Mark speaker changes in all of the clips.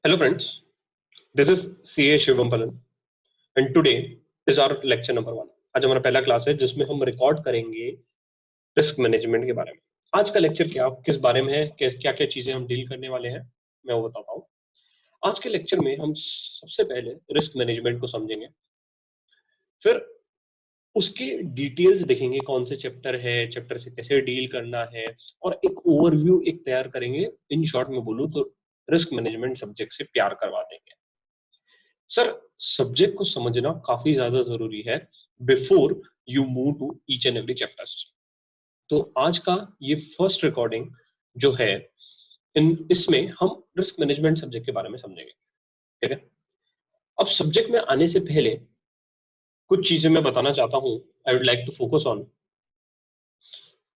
Speaker 1: Hello friends, this is CA Shivam Palan and today is our lecture number 1। आज हमारा पहला class है जिसमें हम रिकॉर्ड करेंगे रिस्क मैनेजमेंट के बारे में। आज का लेक्चर किस बारे में है, क्या क्या चीजें हम डील करने वाले हैं, मैं वो बताता हूँ। आज के लेक्चर में हम सबसे पहले रिस्क मैनेजमेंट को समझेंगे, फिर उसके डिटेल्स देखेंगे, कौन से चैप्टर है, चैप्टर से कैसे डील करना है, और एक ओवरव्यू तैयार करेंगे। इन शॉर्ट में बोलूँ तो रिस्क मैनेजमेंट सब्जेक्ट से प्यार करवा देंगे। सर, सब्जेक्ट को समझना काफी ज्यादा जरूरी है before you move to each and every chapters. तो आज का ये फर्स्ट रिकॉर्डिंग जो है, इसमें हम रिस्क मैनेजमेंट सब्जेक्ट के बारे में समझेंगे, ठीक है। अब सब्जेक्ट में आने से पहले कुछ चीजें मैं बताना चाहता हूं, I would like to focus on.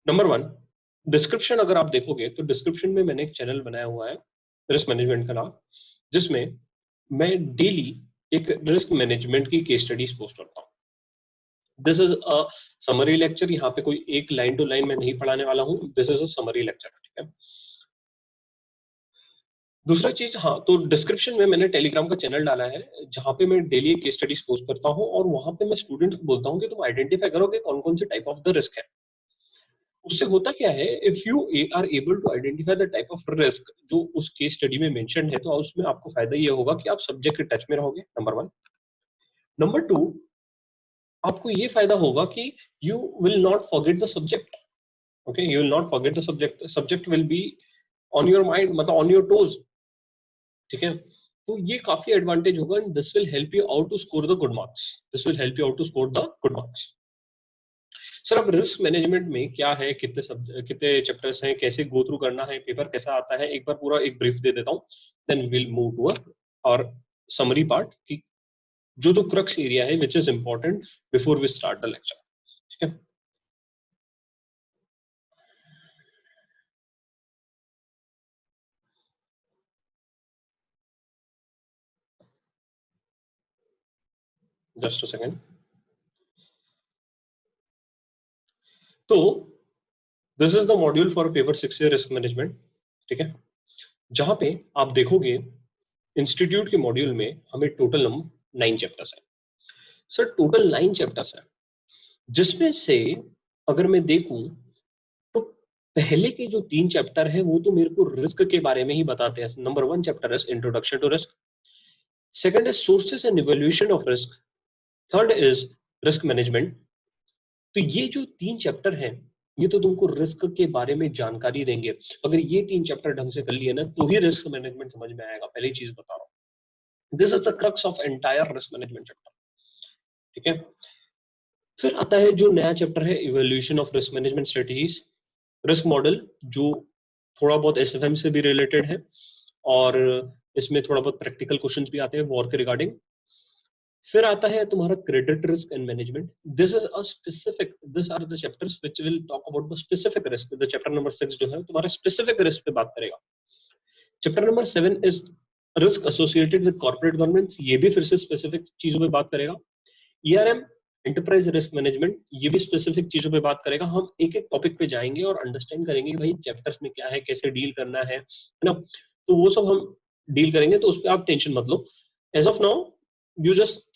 Speaker 1: Number 1, description अगर आप देखोगे तो डिस्क्रिप्शन में मैंने एक चैनल बनाया हुआ है रिस्क मैनेजमेंट का नाम, जिसमें मैं डेली एक रिस्क मैनेजमेंट की केस स्टडीज पोस्ट करता हूँ। This is a summary lecture, यहाँ पे कोई एक लाइन टू लाइन में नहीं पढ़ाने वाला हूँ, this is a summary lecture, ठीक है। दूसरा चीज, हाँ, तो डिस्क्रिप्शन में मैंने टेलीग्राम का चैनल डाला है जहाँ पे मैं डेली केस स्टडीज पोस्ट करता हूँ, और वहां पे मैं स्टूडेंट्स को बोलता हूँ कि तुम आइडेंटिफाई करो कि कौन कौन से टाइप ऑफ द रिस्क है। उससे होता क्या है, if you are able to identify the type of risk जो उस केस स्टडी में मेंशन है, तो उसमें आपको फायदा ये होगा कि आप सब्जेक्ट के टच में रहोगे, नंबर 1। नंबर 2, आपको ये फायदा होगा कि you will not forget the subject. Okay, you will not forget the subject, subject will be on your mind, मतलब ऑन योर टोज, ठीक है। तो ये काफी एडवांटेज होगा, and this will help you out to score the good marks, this will help you out to score the good marks. Sir, अब risk management में क्या है, कितने चैप्टर्स हैं, कैसे गो थ्रू करना है, पेपर कैसा आता है, एक बार पूरा एक ब्रीफ दे देता हूँ, देन विल मूव टू और समरी पार्ट की जो जो क्रक्स एरिया है which is important before we start the lecture, ठीक है। Just a second. तो this is the module for paper 6 से रिस्क मैनेजमेंट, ठीक है। जहां पे आप देखोगे इंस्टीट्यूट के मॉड्यूल में हमें टोटल 9 चैप्टर्स है। सर, टोटल 9 चैप्टर्स है, जिसमें से अगर मैं देखूं तो पहले के जो 3 चैप्टर है वो तो मेरे को रिस्क के बारे में ही बताते हैं। Number 1 chapter is introduction to risk, second is sources and evaluation of risk, third is risk management. तो ये जो 3 चैप्टर हैं, ये तो तुमको रिस्क के बारे में जानकारी देंगे। अगर ये 3 चैप्टर ढंग से कर लिए ना, तो ही रिस्क मैनेजमेंट समझ में आएगा, पहली चीज बता रहा हूँ। This is the crux of entire risk management chapter, ठीक है। फिर आता है जो नया चैप्टर है, evaluation of risk management strategies, risk model, जो थोड़ा बहुत एसएफएम से भी रिलेटेड है, और इसमें थोड़ा बहुत प्रैक्टिकल क्वेश्चंस भी आते हैं वॉर के रिगार्डिंग। फिर आता है तुम्हारा credit risk and management, this is a specific, this are the chapters which will talk about the specific risk. The chapter number 6 जो है तुम्हारा स्पेसिफिक रिस्क पे बात करेगा। Chapter number 7 is risk associated with corporate government, ये भी फिर से स्पेसिफिक चीजों पे बात करेगा। ईआरएम, एंटरप्राइज रिस्क मैनेजमेंट, ये भी स्पेसिफिक चीजों पे बात करेगा। हम एक एक टॉपिक पे जाएंगे और अंडरस्टैंड करेंगे कि भाई चैप्टर्स में क्या है, कैसे डील करना है ना। तो वो सब हम डील करेंगे, तो उस पर आप टेंशन मत लो। As of now you just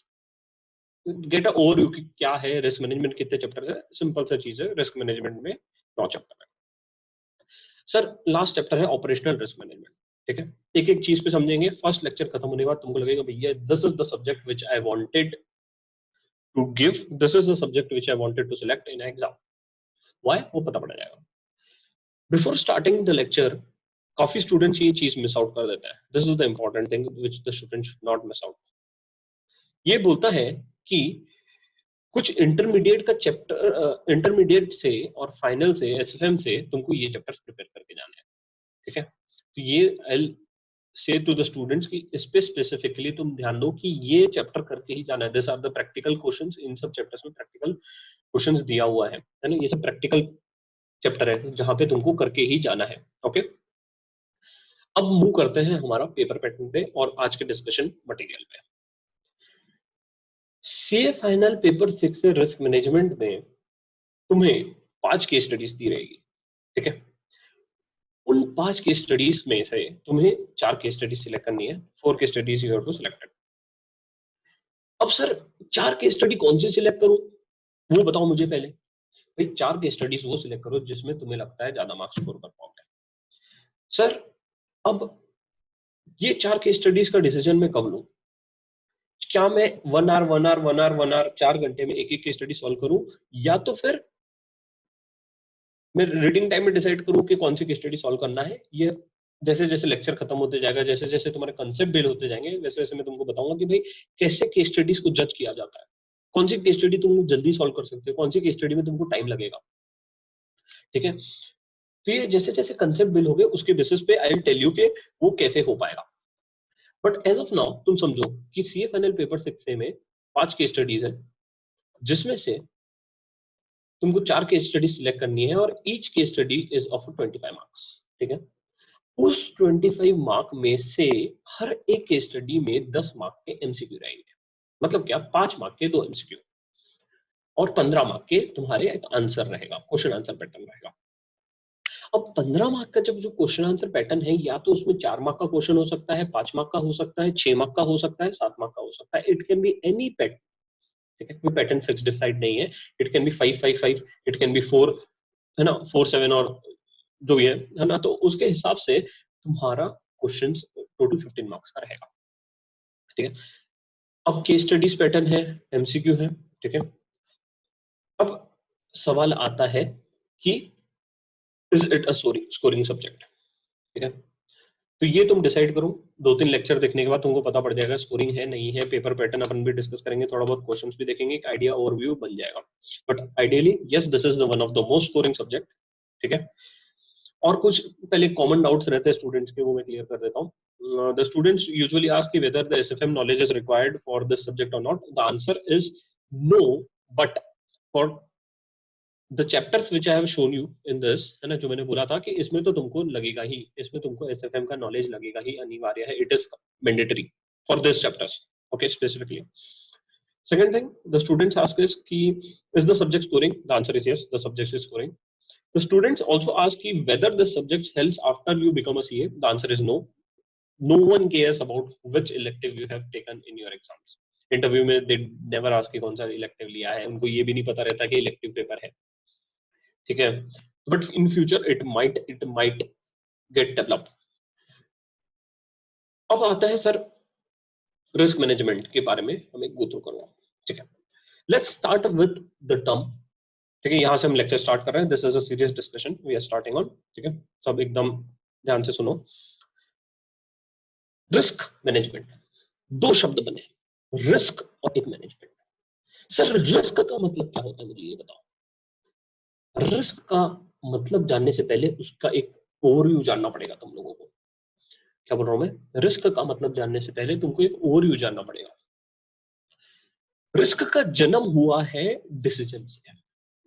Speaker 1: get a overview कि क्या है रिस्क मैनेजमेंट, कितने चैप्टर्स है। सिंपल सा चीज है, रिस्क मैनेजमेंट में 9 चैप्टर है। सर, लास्ट चैप्टर है ऑपरेशनल रिस्क मैनेजमेंट, ठीक है। एक एक चीज पे समझेंगे। फर्स्ट लेक्चर खत्म होने के बाद तुमको लगेगा भैया this is the subject which I wanted to give, this is the subject which I wanted to select in exam. Why, वो पता पड़ जाएगा। बिफोर स्टार्टिंग द लेक्चर काफी स्टूडेंट्स ये चीज मिस आउट कर देते हैं। This is the important thing which the student should not miss out. ये बोलता है कि कुछ इंटरमीडिएट का चैप्टर, इंटरमीडिएट से और फाइनल से, एसएफएम से तुमको ये चैप्टर्स प्रिपेयर करके जाने हैं, ठीक है। तो ये आई से टू द स्टूडेंट्स कि इस पे स्पेसिफिकली तुम ध्यान दो कि ये चैप्टर करके ही जाना है। This are the practical questions, इन सब चैप्टर्स में प्रैक्टिकल क्वेश्चंस दिया हुआ है ना। ये सब प्रैक्टिकल चैप्टर है जहां पे तुमको करके ही जाना है, ओके। अब मूव करते हैं हमारा पेपर पैटर्न पे और आज के डिस्कशन मटेरियल पे। सीए फाइनल पेपर 6 से रिस्क मैनेजमेंट में तुम्हें 5 केस स्टडीज दी रहेगी, ठीक है। उन 5 केस स्टडीज में से तुम्हें 4 केस स्टडीज सिलेक्ट करनी है, 4 case studies you have to select. अब सर 4 केस स्टडी कौन सी सिलेक्ट करूं, वो बताओ मुझे पहले। भाई 4 केस स्टडीज वो सिलेक्ट करो जिसमें तुम्हें लगता है ज्यादा मार्क्स स्कोर कर पाओगे। सर अब ये 4 केस स्टडीज का डिसीजन मैं कब लूं? क्या मैं 1 आवर 4 घंटे में एक केस स्टडी सॉल्व करूं, या तो फिर मैं रीडिंग टाइम में डिसाइड करूं कि कौन सी केस स्टडी सॉल्व करना है? ये जैसे जैसे लेक्चर खत्म होते जाएगा, जैसे जैसे तुम्हारे कंसेप्ट बिल्ड होते जाएंगे, वैसे वैसे मैं तुमको बताऊंगा कि भाई कैसे केस स्टडीज को जज किया जाता है, कौन सी केस स्टडी तुम जल्दी सॉल्व कर सकते हो, कौन सी केस स्टडी में तुमको टाइम लगेगा। ठीक है, तो ये जैसे जैसे कंसेप्ट बिल्ड हो गए उसके बेसिस पे आई विल टेल यू कि वो कैसे हो पाएगा। बट एज ऑफ नाउ तुम समझो कि सीएफएनएल पेपर 6 में 5 केस स्टडीज है, जिसमें से तुमको 4 केस स्टडी सिलेक्ट करनी है, और each case study is of 25 marks. ठीक है, उस 25 मार्क में से हर एक केस स्टडी में 10 मार्क के एमसीक्यू रहेंगे। मतलब क्या, 5 मार्क के 2 एमसीक्यू और 15 मार्क के तुम्हारे एक आंसर रहेगा, क्वेश्चन आंसर पैटर्न रहेगा। अब 15 मार्क का जब जो क्वेश्चन आंसर पैटर्न है, या तो उसमें 4 मार्क का क्वेश्चन हो सकता है, 5 मार्क का हो सकता है, 6 मार्क का हो सकता है, 7 मार्क का हो सकता है। It can be any pattern. ठीक है, कोई पैटर्न फिक्स डिसाइड नहीं है। It can be 5-5-5, it can be 4, है ना, 4-7, और जो भी है ना, तो उसके हिसाब से तुम्हारा क्वेश्चन टोटल 15 मार्क्स का रहेगा। ठीक है, अब केस स्टडीज पैटर्न है, एमसीक्यू है। ठीक है, अब सवाल आता है कि is it a scoring subject. ठीक है, तो ये तुम डिसाइड करो। 2-3 लेक्चर देखने के बाद तुमको पता पड़ जाएगा स्कोरिंग है नहीं है। पेपर पैटर्न अपन भी डिस्कस करेंगे, थोड़ा बहुत क्वेश्चंस भी देखेंगे, एक आइडिया ओवरव्यू बन जाएगा। But ideally yes, this is the one of the most scoring subject. ठीक है, और कुछ पहले कॉमन डाउट्स रहते हैं स्टूडेंट्स के, वो मैं क्लियर कर देता हूँ। The students usually ask whether the SFM knowledge is required for this subject or not. The answer is no, but for the chapters which I have shown you in this, है ना, जो मैंने बोला था कि इसमें तो तुमको लगेगा ही, इसमें तुमको एसएफएम का नॉलेज लगेगा ही, अनिवार्य है, it is mandatory for this chapters. Okay, specifically. Second thing, the students ask is the subject scoring? The answer is yes, the subject is scoring. The students also ask whether the subject helps after you become a CA. The answer is no. No one cares about which elective you have taken in your exams. Interview में they never ask कि कौन सा elective लिया है, उनको ये भी नहीं पता रहता कि इलेक्टिव पेपर है। ठीक है, but in future it might get develop. अब आता है सर रिस्क मैनेजमेंट के बारे में हमें गो थ्रू करना। ठीक है, let's start with the term. ठीक है, यहां से हम लेक्चर स्टार्ट कर रहे हैं। This is a serious discussion we are starting on. ठीक है, सब एकदम ध्यान से सुनो। रिस्क मैनेजमेंट, 2 शब्द बने, रिस्क और एक मैनेजमेंट। सर रिस्क का मतलब क्या होता है, मुझे ये बताओ। रिस्क का मतलब जानने से पहले उसका एक ओवरव्यू जानना पड़ेगा तुम लोगों को। क्या बोल रहा हूं मैं? रिस्क का मतलब जानने से पहले तुमको एक ओवरव्यू जानना पड़ेगा। रिस्क का जन्म हुआ है डिसीजन से।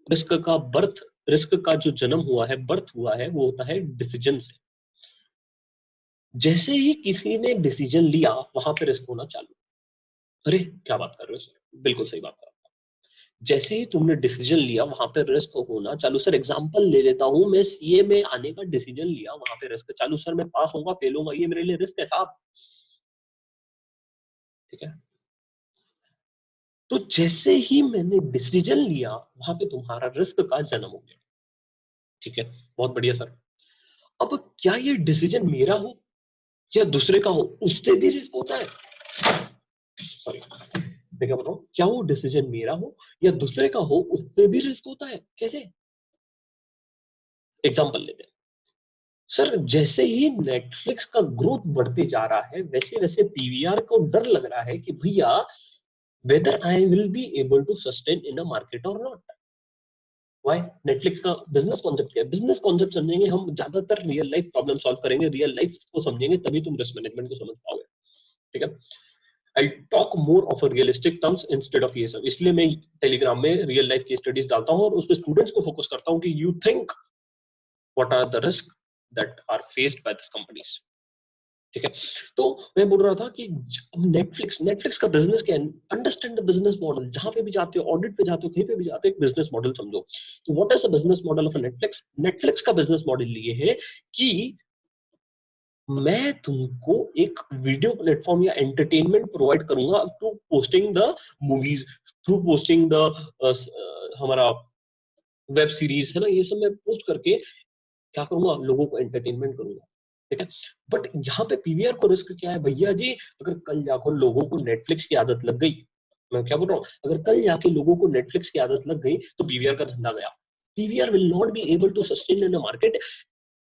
Speaker 1: रिस्क का बर्थ, रिस्क का जो जन्म हुआ है, बर्थ हुआ है, वो होता है डिसीजन से। जैसे ही किसी ने डिसीजन लिया, वहां पे रिस्क होना चालू। अरे क्या बात कर रहे हो सर, बिल्कुल सही बात कर रहे हो। जैसे ही तुमने डिसीजन लिया, वहां पे रिस्क होना चालू। सर एग्जांपल ले लेता हूं, मैं सीए में आने का डिसीजन लिया, वहां पे रिस्क चालू। सर मैं पास होऊंगा फेल होऊंगा, ये मेरे लिए रिस्क है साहब। ठीक है, तो जैसे ही मैंने डिसीजन लिया, वहां पे तुम्हारा रिस्क का जन्म हो गया। ठीक है, बहुत बढ़िया सर। अब क्या ये डिसीजन मेरा हो या दूसरे का हो, उससे भी रिस्क होता है। सॉरी, मैं क्या बताऊं, क्या वो डिसीजन मेरा हो या दूसरे का हो, उससे भी रिस्क होता है। कैसे? एग्जांपल लेते हैं। सर जैसे ही नेटफ्लिक्स का ग्रोथ बढ़ते जा रहा है, वैसे वैसे पीवीआर को डर लग रहा है कि भैया whether I will be able to sustain in a market और नॉट। व्हाई? नेटफ्लिक्स का बिजनेस कॉन्सेप्ट क्या है? बिजनेस कॉन्सेप्ट समझेंगे हम, ज्यादातर रियल लाइफ प्रॉब्लम सॉल्व करेंगे, रियल लाइफ को समझेंगे, तभी तुम रिस्क मैनेजमेंट को समझ पाओगे। ठीक है, I talk more of realistic terms instead of ये सब, इसलिए मैं टेलीग्राम में रियल लाइफ की स्टडीज डालता हूं और उस पर स्टूडेंट्स को फोकस करता हूं कि you think what are the risk that are faced by this companies. ठीक है। तो मैं बोल रहा था कि नेटफ्लिक्स नेटफ्लिक्स का बिजनेस क्या है, अंडरस्टैंड द बिजनेस मॉडल। जहां पे भी जाते हो, ऑडिट पे जाते हो, कहीं पे भी जाते हो, एक बिजनेस मॉडल समझो। तो what is the business model of Netflix? Netflix का बिजनेस मॉडल ये है कि मैं तुमको एक वीडियो प्लेटफॉर्म या एंटरटेनमेंट प्रोवाइड करूंगा through posting the movies, through posting the हमारा वेब सीरीज है ना, ये सब मैं पोस्ट करके क्या करूंगा, लोगों को एंटरटेनमेंट करूंगा। ठीक है। बट यहाँ पे पीवीआर को रिस्क क्या है भैया जी? अगर कल जाकर लोगों को नेटफ्लिक्स की आदत लग गई, मैं क्या बोल रहा हूँ, अगर कल जाके लोगों को नेटफ्लिक्स की आदत लग गई तो पीवीआर का धंधा गया। PVR will not be able to sustain in the market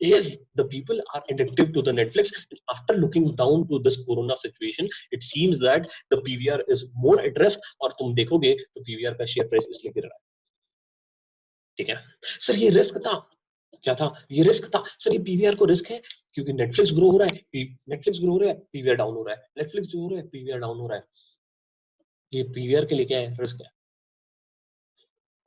Speaker 1: if the people are addicted to the Netflix. After looking down to this corona situation, it seems that the PVR is more at risk, और तुम देखोगे तो PVR का share price इसलिए गिर रहा है। ठीक है सर, ये रिस्क था क्या था? ये रिस्क था सर। ये पीवीआर को रिस्क है क्योंकि नेटफ्लिक्स ग्रो हो रहा है, नेटफ्लिक्स ग्रो हो रहा है, पीवीआर डाउन हो रहा है, नेटफ्लिक्स जो हो रहा है, पीवीआर डाउन हो रहा है। ये पीवीआर के लिए क्या है? रिस्क है।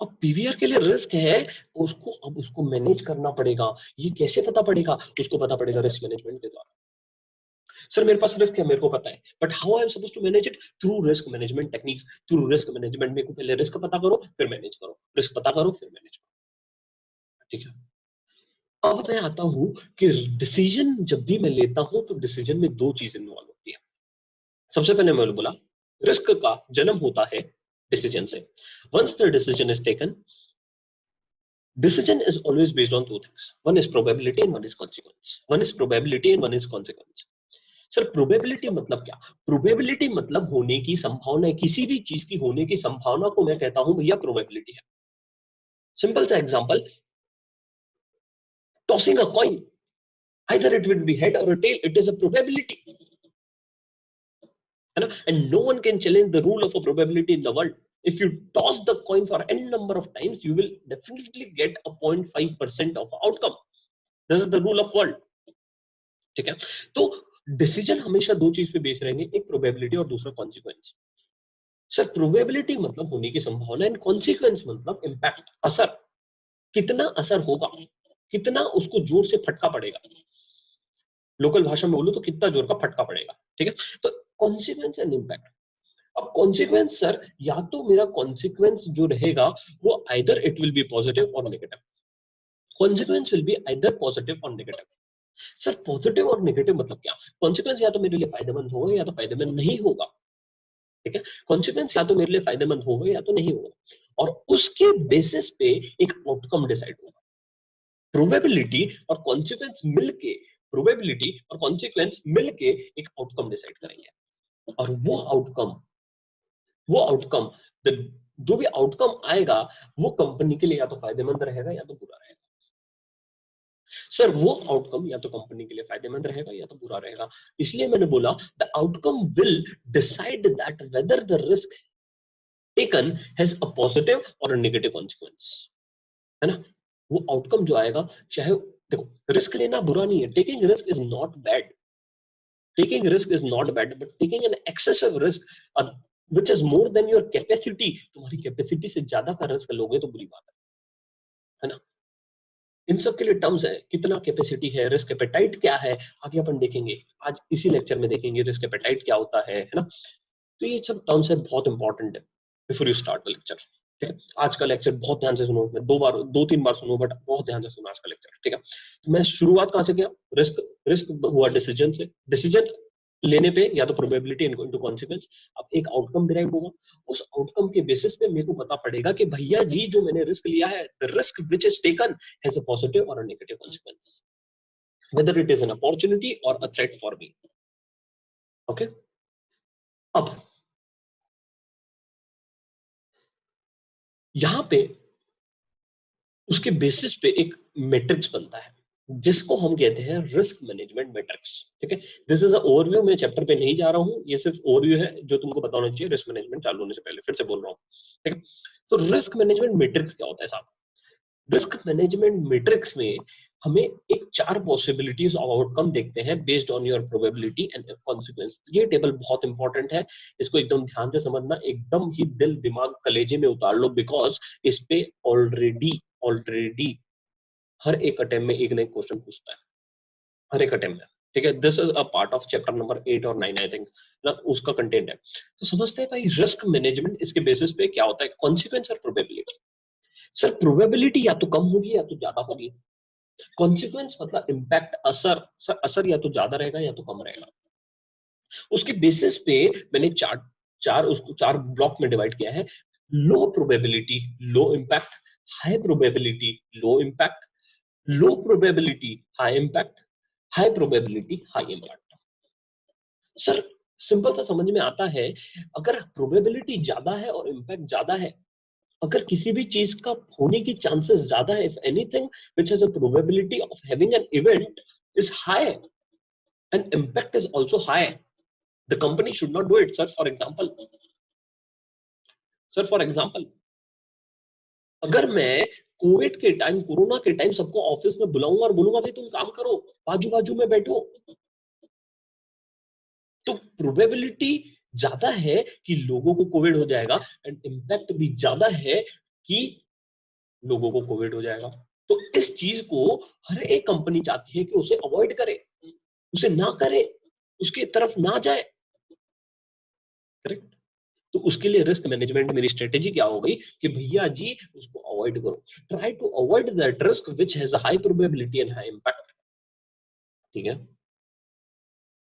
Speaker 1: अब पीवीआर के लिए रिस्क है, उसको अब उसको मैनेज करना पड़ेगा। ये कैसे पता पड़ेगा? उसको पता पड़ेगा रिस्क मैनेजमेंट के द्वारा। सर मेरे पास रिस्क है, मेरे को पता है, but how I am suppose to manage it? Through risk management techniques. Through risk management में को पहले रिस्क पता करो, फिर मैनेज करो, रिस्क पता करो, फिर मैनेज करो। ठीक है। अब मैं आता हूं कि डिसीजन जब भी मैं लेता हूं तो डिसीजन में दो चीजें इन्वॉल्व होती है। सबसे पहले मैंने बोला रिस्क का जन्म होता है डिसीजन से। Once the decision is taken, decision is always based on two things. One is probability and one is consequence. One is probability and one is consequence. Sir probability मतलब क्या? प्रोबेबिलिटी मतलब होने की संभावना है, किसी भी चीज की होने की संभावना को मैं कहता हूं भैया प्रोबेबिलिटी है। सिंपल सा example, tossing a coin, either it will be head or a tail, it is a probability, है ना? And no one can challenge the rule of a probability in the world. If you toss the coin for n number of times, you will definitely get a 0.5% of outcome. This is the rule of world. ठीक है। तो decision हमेशा दो चीज पे base रहेंगे, एक probability और दूसरा कॉन्सिक्वेंस। सर प्रोबेबिलिटी मतलब होने की संभावना, एंड कॉन्सिक्वेंस मतलब इंपैक्ट, असर, कितना असर होगा, कितना उसको जोर से फटका पड़ेगा। लोकल भाषा में बोलो तो कितना जोर का फटका पड़ेगा। ठीक है। तो कॉन्सिक्वेंस एंड इंपैक्ट। अब कॉन्सिक्वेंस सर, या तो मेरा कॉन्सिक्वेंस जो रहेगा वो either it will be positive और negative. Consequence will be either positive और नेगेटिव। सर पॉजिटिव और नेगेटिव मतलब क्या? कॉन्सिक्वेंस या तो मेरे लिए फायदेमंद होगा या तो फायदेमंद नहीं होगा। ठीक है। कॉन्सिक्वेंस या तो मेरे लिए फायदेमंद होगा या तो नहीं होगा, और उसके बेसिस पे एक आउटकम डिसाइड होगा। प्रोबेबिलिटी और कॉन्सिक्वेंस मिलके, प्रोबेबिलिटी और कॉन्सिक्वेंस मिलके एक आउटकम डिसाइड करेंगे। और वो आउटकम जो भी आउटकम आएगा वो कंपनी के लिए या तो फायदेमंद रहेगा या तो बुरा रहेगा। सर वो आउटकम या तो कंपनी के लिए फायदेमंद रहेगा या तो बुरा रहेगा। इसलिए मैंने बोला the outcome will decide that whether the risk taken has a positive or a negative consequence, है ना? वो आउटकम जो आएगा, चाहे देखो रिस्क लेना बुरा नहीं है, taking risk is not bad, taking risk is not bad, but taking an excessive risk which is more than your capacity, तुम्हारी कैपेसिटी से ज्यादा का रिस्क लोगे तो बुरी बात है ना? इन सब के लिए टर्म्स है, कितना कैपेसिटी है, रिस्क एपेटाइट क्या है, आगे अपन देखेंगे, आज इसी लेक्चर में देखेंगे रिस्क एपेटाइट क्या होता है ना? तो ये सब टर्म्स है, बहुत इंपॉर्टेंट है before you start the lecture. ठीक है। आज का लेक्चर बहुत ध्यान से सुनो, मैं दो तीन बार सुनो, बट बहुत ध्यान से सुनो आज का लेक्चर। ठीक है। तो मैं शुरुआत कहां से किया? रिस्क, रिस्क हुआ डिसीजन से। डिसीजन लेने पे या तो प्रोबेबिलिटी इनटू कॉन्सिक्वेंस, अब एक आउटकम डिराइव होगा। उस आउटकम के बेसिस पे मेरे को पता पड़ेगा कि भैया जी जो मैंने रिस्क लिया है, the risk which is taken has a positive or a negative consequence, whether it is an opportunity or a threat for me. Okay. अब यहां पे उसके बेसिस पे एक मैट्रिक्स बनता है जिसको हम कहते हैं रिस्क मैनेजमेंट मैट्रिक्स। ठीक है। दिस इज अ ओवरव्यू, मैं चैप्टर पे नहीं जा रहा हूं, ये सिर्फ ओवरव्यू है जो तुमको पता होना चाहिए रिस्क मैनेजमेंट चालू होने से पहले, फिर से बोल रहा हूं। ठीक है। तो रिस्क मैनेजमेंट मैट्रिक्स क्या होता है साहब? रिस्क मैनेजमेंट मैट्रिक्स में हमें एक चार पॉसिबिलिटीज ऑफ आउटकम देखते हैं based on your probability and consequence. ये टेबल बहुत इंपॉर्टेंट है, इसको एकदम ध्यान से समझना, एकदम ही दिल दिमाग कलेजे में उतार लो, बिकॉज इस पे ऑलरेडी ऑलरेडी हर एक अटेम्प्ट में एक ना एक क्वेश्चन पूछता है, हर एक अटेम्प्ट में। ठीक है, this is a part of chapter number 8 और 9 आई थिंक ना, उसका कंटेंट है। तो समझते हैं भाई रिस्क मैनेजमेंट इसके बेसिस पे क्या होता है, कॉन्सिक्वेंस और प्रोबेबिलिटी। सर प्रोबेबिलिटी या तो कम होगी या तो ज्यादा होगी, कॉन्सिक्वेंस मतलब इम्पैक्ट, असर, सर असर या तो ज्यादा रहेगा या तो कम रहेगा। उसके बेसिस पे मैंने चार चार उसको चार ब्लॉक में डिवाइड किया है। लो probability low impact, high probability low impact, लो probability high impact, high probability high impact. Sir simple सा समझ में आता है, अगर प्रोबेबिलिटी ज्यादा है और इम्पैक्ट ज्यादा है, अगर किसी भी चीज का होने की चांसेस ज्यादा है, if anything which has a probability of having an event is high and impact is also high, the company should not do it. Sir for example अगर मैं कोविड के टाइम, कोरोना के टाइम सबको office में बुलाऊंगा और बोलूंगा भाई तुम काम करो, बाजू बाजू में बैठो, तो प्रोबेबिलिटी ज्यादा है कि लोगों को कोविड हो जाएगा एंड इम्पैक्ट भी ज्यादा है कि लोगों को कोविड हो जाएगा। तो इस चीज को हर एक कंपनी चाहती है कि उसे अवॉइड करे, उसे ना करे, उसकी तरफ ना जाए। करेक्ट। तो उसके लिए रिस्क मैनेजमेंट मेरी स्ट्रेटेजी क्या हो गई कि भैया जी उसको अवॉइड करो, try to avoid that risk which has a high probability and high impact. ठीक है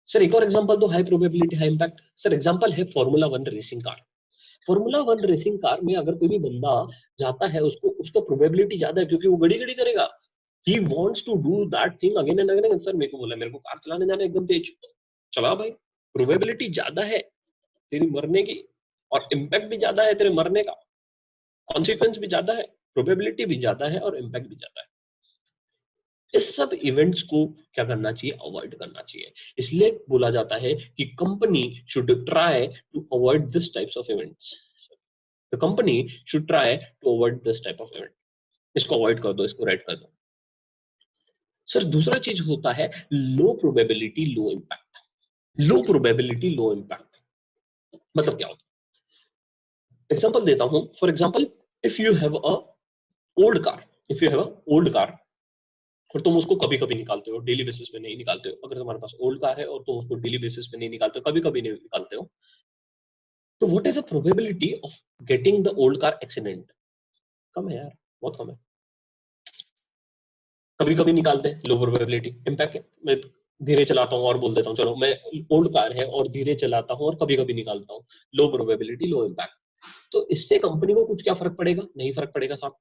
Speaker 1: सर, एक और एग्जांपल दो, high probability high impact. Sir example है formula one racing car. Formula one racing car में अगर कोई भी बंदा जाता है, उसको उसका प्रोबेबिलिटी ज्यादा है क्योंकि वो गड़ी गड़ी करेगा, he wants to do that thing again and again। Sir मेरे को बोला मेरे को कार चलाने जाना है एकदम तेज, चला भाई, प्रोबेबिलिटी ज्यादा है तेरी मरने की और इम्पैक्ट भी ज्यादा है तेरे मरने का, कॉन्सिक्वेंस भी ज्यादा है, प्रोबेबिलिटी भी ज्यादा है और इम्पैक्ट भी ज्यादा है। इस सब इवेंट्स को क्या करना चाहिए, अवॉइड करना चाहिए। इसलिए बोला जाता है कि company should try to avoid this types of events, the company should try to avoid this type of event. इसको अवॉइड कर दो, इसको राइट कर दो। सर दूसरा चीज होता है लो प्रोबेबिलिटी लो इम्पैक्ट। लो प्रोबेबिलिटी लो इम्पैक्ट मतलब क्या होता है, एग्जांपल देता हूं। For example if you have a old car, if you have a old car और तुम उसको कभी कभी निकालते हो, डेली बेसिस पे नहीं निकालते हो, अगर तुम्हारे पास ओल्ड कार है और तुम उसको डेली बेसिस पे नहीं निकालते हो, कभी कभी नहीं निकालते हो, तो what is the probability of getting the old car accident? कम है यार, बहुत कम है। कभी कभी निकालते हैं, लो प्रोबेबिलिटी। इम्पैक्ट मैं धीरे चलाता हूँ और बोल देता हूँ चलो मैं, ओल्ड कार है और धीरे चलाता हूँ और कभी कभी निकालता हूँ, लो प्रोबेबिलिटी लो इम्पैक्ट। तो इससे कंपनी को कुछ क्या फर्क पड़ेगा, नहीं फर्क पड़ेगा साहब।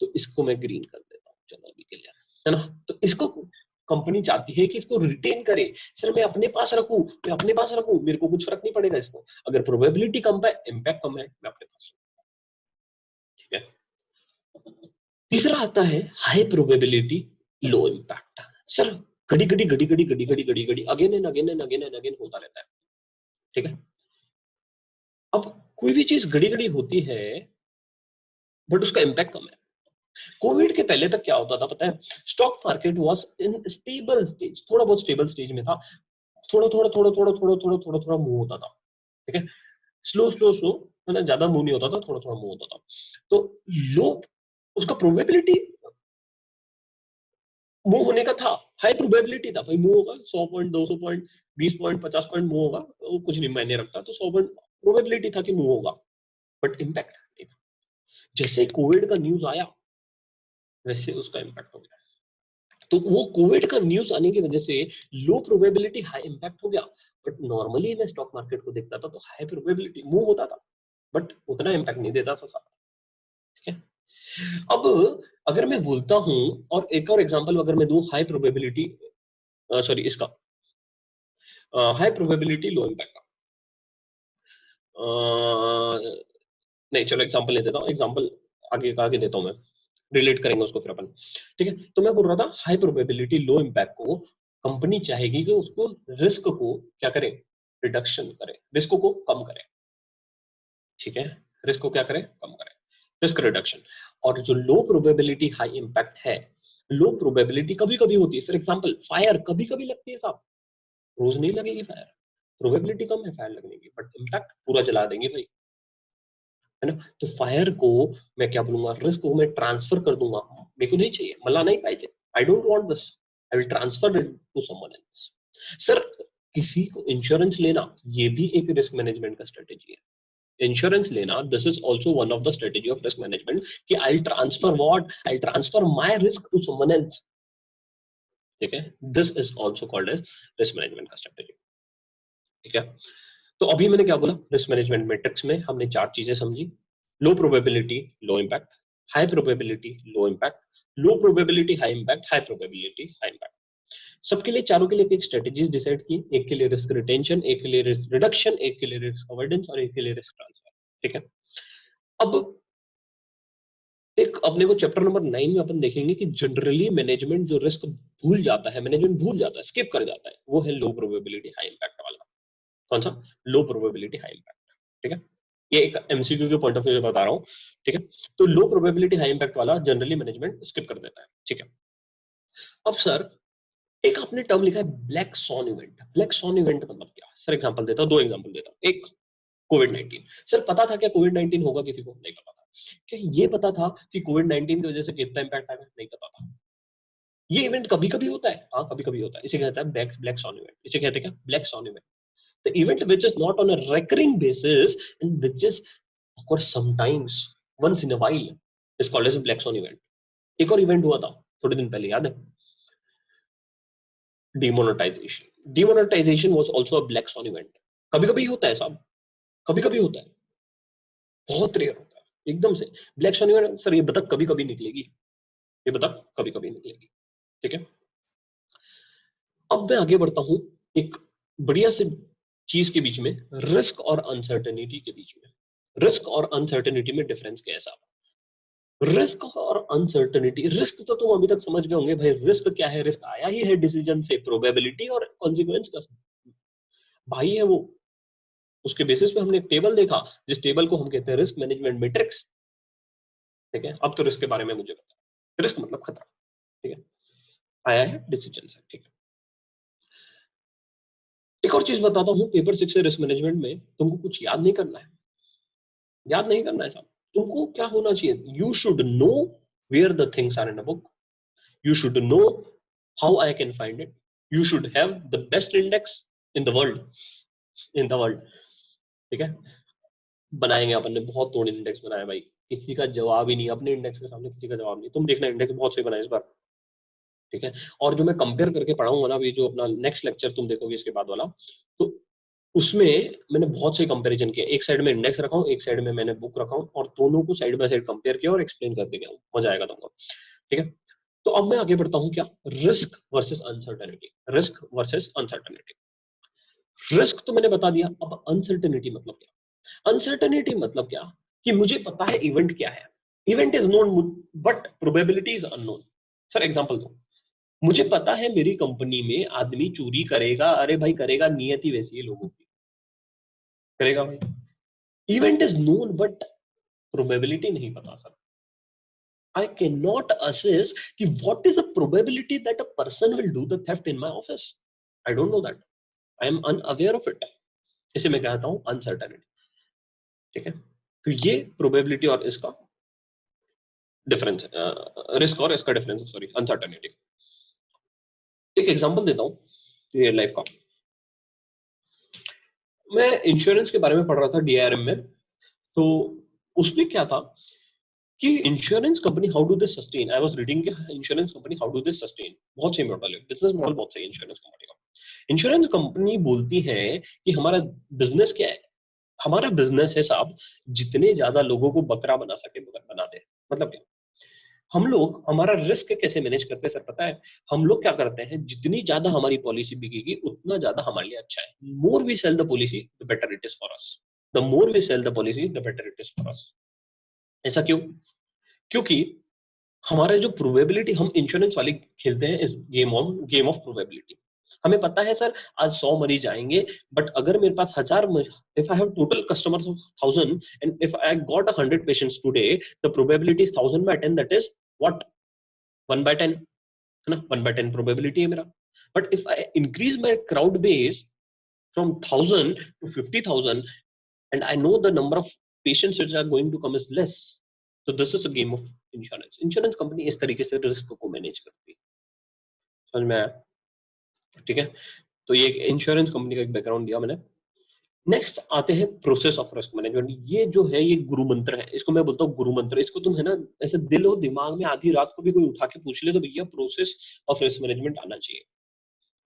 Speaker 1: तो इसको मैं ग्रीन कर देता हूँ, चलो अभी के लिए, है ना। तो इसको कंपनी चाहती है कि इसको रिटेन करे, सर मैं अपने पास रखूं, मैं अपने पास रखूं, मेरे को कुछ फर्क नहीं पड़ेगा इसको, अगर प्रोबेबिलिटी कम है इम्पैक्ट कम है, मैं अपने पास रखूं। ठीक है। तीसरा आता है high probability low impact. Sir घड़ी घड़ी घड़ी घड़ी घड़ी घड़ी घड़ी घड़ी again and again and again and again होता रहता है। ठीक है। अब कोई भी चीज घड़ी घड़ी होती है बट उसका इम्पैक्ट कम है। कोविड के पहले तक क्या होता था पता है, stock market was in stable stage, थोड़ा बहुत स्टेबल स्टेज में था, थोड़ा थोड़ा थोड़ा थोड़ा थोड़ा थोड़ा थोड़ा थोड़ा मूव होता था। ठीक है, स्लो स्लो स्लो, मतलब ज्यादा मूव नहीं होता था, थोड़ा थोड़ा मूव होता था। तो लो, उसका प्रोबेबिलिटी मूव होने का था, हाई प्रोबेबिलिटी था भाई मूव होगा, 100 point 200 point 20 point 50 point move होगा, वो कुछ नहीं मायने रखता, तो 100 पॉइंट प्रोबेबिलिटी था कि मूव होगा, बट इम्पैक्ट नहीं था। जैसे ही कोविड का न्यूज आया वैसे उसका इम्पैक्ट हो गया। तो वो कोविड का न्यूज आने की वजह से लो प्रोबेबिलिटी हाई इम्पैक्ट हो गया, बट नॉर्मली मैं स्टॉक मार्केट को देखता था तो हाई प्रोबेबिलिटी मूव होता था बट उतना इम्पैक्ट नहीं देता था साहब। ठीक है। अब अगर मैं बोलता हूं और एक और एग्जांपल अगर मैं दूं हाई प्रोबेबिलिटी, सॉरी इसका हाई प्रोबेबिलिटी लो इम्पैक्ट का, नहीं चलो एग्जांपल ले देता हूँ, एग्जांपल आगे का आगे देता हूँ मैं, रिलेट करेंगे उसको फिर अपन। ठीक है, तो मैं बोल रहा था हाई प्रोबेबिलिटी लो इम्पैक्ट को कंपनी चाहेगी कि उसको रिस्क को क्या करे, रिडक्शन करे, रिस्क को कम करे। ठीक है, रिस्क को क्या करे, कम करे, रिस्क रिडक्शन। और जो लो प्रोबेबिलिटी हाई इम्पैक्ट है, लो प्रोबेबिलिटी कभी कभी होती है। फॉर एग्जांपल फायर कभी कभी लगती है साहब, रोज नहीं लगेगी फायर, प्रोबेबिलिटी कम है फायर लगने की बट इम्पैक्ट पूरा जला देंगे भाई, है ना। तो फायर को मैं क्या बोलूंगा, रिस्क को मैं ट्रांसफर कर दूंगा, मेरे को नहीं चाहिए, मला नहीं पाहिजे, I don't want this, I will transfer it to someone else. Sir किसी को इंश्योरेंस लेना ये भी एक रिस्क मैनेजमेंट का स्ट्रेटेजी है। इंश्योरेंस लेना this is also one of the strategy of risk management कि I transfer what, I transfer my risk to someone else. ठीक है, this is also called as risk management का strategy. ठीक है, तो अभी मैंने क्या बोला, रिस्क मैनेजमेंट मैट्रिक्स में हमने चार चीजें समझी। लो probability low impact, high probability low impact, लो probability high impact, high probability high impact. सबके लिए, चारों के लिए एक स्ट्रेटेजीज डिसाइड की। एक के लिए रिस्क रिटेंशन, एक के लिए रिस्क रिडक्शन, एक के लिए रिस्क अवॉइडेंस और एक के लिए रिस्क ट्रांसफर। ठीक है, अब एक अपने को चैप्टर नंबर 9 में अपन देखेंगे कि जनरली मैनेजमेंट जो रिस्क भूल जाता है, मैनेजमेंट भूल जाता है, स्किप कर जाता है, वो है लो प्रोबेबिलिटी हाई इम्पैक्ट वाला। कौन सा? लो प्रोबेबिलिटी हाई इम्पैक्ट। ठीक है, ये एक एमसीक्यू के पॉइंट ऑफ व्यू से बता रहा हूं। ठीक है, तो लो प्रोबेबिलिटी हाई इम्पैक्ट वाला जनरली मैनेजमेंट स्किप कर देता है। ठीक है, अब सर एक आपने टर्म लिखा है black swan event. Black swan event मतलब क्या? सर एग्जांपल देता हूं, दो एग्जांपल देता हूं। एक, कोविड-19। सर पता था क्या कोविड-19 होगा? किसी को नहीं पता था। क्या ये पता था कि कोविड-19 की वजह से कितना इंपैक्ट आएगा? नहीं पता था। ये इवेंट कभी कभी होता है, हाँ कभी कभी होता है, इसे कहते हैं ब्लैक ब्लैक सॉन इवेंट। इसे कहते हैं क्या? Black swan event. The event which is not on a recurring basis and which is occurs sometimes once in a while is called as a black swan event. एक और event हुआ था थोड़े दिन पहले, याद है? Demonetisation. Demonetisation was also a black swan event. कभी कभी होता है साहब, कभी कभी होता है, बहुत रेयर होता है एकदम से। ब्लैक सॉन इवेंट सर ये बता कभी कभी निकलेगी, ये बता कभी कभी निकलेगी। ठीक है, अब मैं आगे बढ़ता हूं एक बढ़िया से चीज के बीच में, रिस्क और अनसर्टेनिटी के बीच में। रिस्क और अनसर्टेनिटी में डिफरेंस क्या है साहब? रिस्क और अनसर्टेनिटी, रिस्क तो तुम अभी तक समझ गए होंगे भाई, रिस्क क्या है? रिस्क आया ही है डिसीजन से, प्रोबेबिलिटी और कॉन्सिक्वेंस का भाई है वो। उसके बेसिस पे हमने एक टेबल देखा, जिस टेबल को हम कहते हैं रिस्क मैनेजमेंट मैट्रिक्स। ठीक है, अब तो रिस्क के बारे में मुझे पता। रिस्क मतलब खतरा। ठीक है, आया है डिसीजन से। ठीक है, एक और चीज बताता हूँ, पेपर 6 से रिस्क मैनेजमेंट में तुमको कुछ याद नहीं करना है। याद नहीं करना है साहब। तुमको क्या होना चाहिए? You should know where the things are in a book, you should know how I can find it, you should have the best index in the world, in the world। ठीक है, बनाएंगे अपन ने बहुत तोड़ इंडेक्स बनाया भाई, किसी का जवाब ही नहीं, अपने इंडेक्स के सामने किसी का जवाब नहीं। तुम देखना इंडेक्स बहुत सही बनाए इस बार। ठीक है, और जो मैं कंपेयर करके पढ़ाऊंगा ना, अभी जो अपना नेक्स्ट लेक्चर तुम देखोगे इसके बाद वाला, तो उसमें मैंने बहुत सही कंपैरिजन किया। एक साइड में इंडेक्स रखा हूँ, एक साइड में मैंने बुक रखा हूँ, और दोनों को साइड बाय साइड कंपेयर किया और एक्सप्लेन करके गया हूँ। मजा आएगा तुमको। ठीक है, तो अब मैं आगे बढ़ता हूं, क्या? Risk versus uncertainty. Risk versus uncertainty. Risk तो मैंने बता दिया, अब अनसर्टेनिटी मतलब क्या? अनसर्टेनिटी मतलब क्या? कि मुझे पता है इवेंट क्या है, event is known but probability is unknown. Sir example दो, मुझे पता है मेरी कंपनी में आदमी चोरी करेगा, अरे भाई करेगा, नियति वैसी है लोगों की, करेगा भाई। Event is known but probability नहीं पता सर। I cannot assess कि what is the probability that a person will do the theft in my office. I don't know that. I am unaware of it. इसे मैं कहता हूं uncertainty. ठीक है, तो ये प्रोबेबिलिटी और इसका डिफरेंस है, रिस्क और इसका डिफरेंस है, सॉरी, अनसर्टेनिटी। एक एग्जांपल देता हूं रियल लाइफ का। मैं इंश्योरेंस के बारे में पढ़ रहा था डीआरएम में, तो उसमें क्या था कि insurance company how do they sustain, I was reading insurance company how do they sustain. बहुत सही मॉडल है, बिजनेस मॉडल बहुत सही है इंश्योरेंस कंपनी का। इंश्योरेंस कंपनी बोलती है कि हमारा बिजनेस क्या है? हमारा बिजनेस है साहब, जितने ज्यादा लोगों को बकरा बना सके बना दे। मतलब क्या? हम लोग हमारा रिस्क कैसे मैनेज करते हैं सर पता है? हम लोग क्या करते हैं, जितनी ज्यादा हमारी पॉलिसी बिकेगी उतना ज्यादा हमारे लिए अच्छा है। More we sell the policy the better it is for us, the more we sell the policy the better it is for us. ऐसा क्यों? क्योंकि हमारे जो प्रोबेबिलिटी, हम इंश्योरेंस वाले खेलते हैं इस गेम ऑफ प्रोबेबिलिटी। हमें पता है सर आज 100 मरीज आएंगे, बट अगर मेरे पास 1000, if I have total customers of 1000 and if I got 100 patients today, the probability is 1000 by 10, that is what? 1/10, है ना? 1/10 प्रोबेबिलिटी है मेरा। But if I increase my crowd base from 1000 to 50,000 and I know the number of patients which are going to come is less, so this is a game of insurance। Insurance company इस तरीके से risk को manage करती है। समझ में आया? ठीक है, तो ये एक इंश्योरेंस कंपनी का एक बैकग्राउंड दिया मैंने। नेक्स्ट आते हैं प्रोसेस ऑफ रिस्क मैनेजमेंट। ये जो है ये गुरु मंत्र है, इसको मैं बोलता हूँ गुरु मंत्र। इसको तुम है ना ऐसे दिल और दिमाग में आधी रात को भी कोई उठा के पूछ ले तो भैया प्रोसेस ऑफ रिस्क मैनेजमेंट आना चाहिए,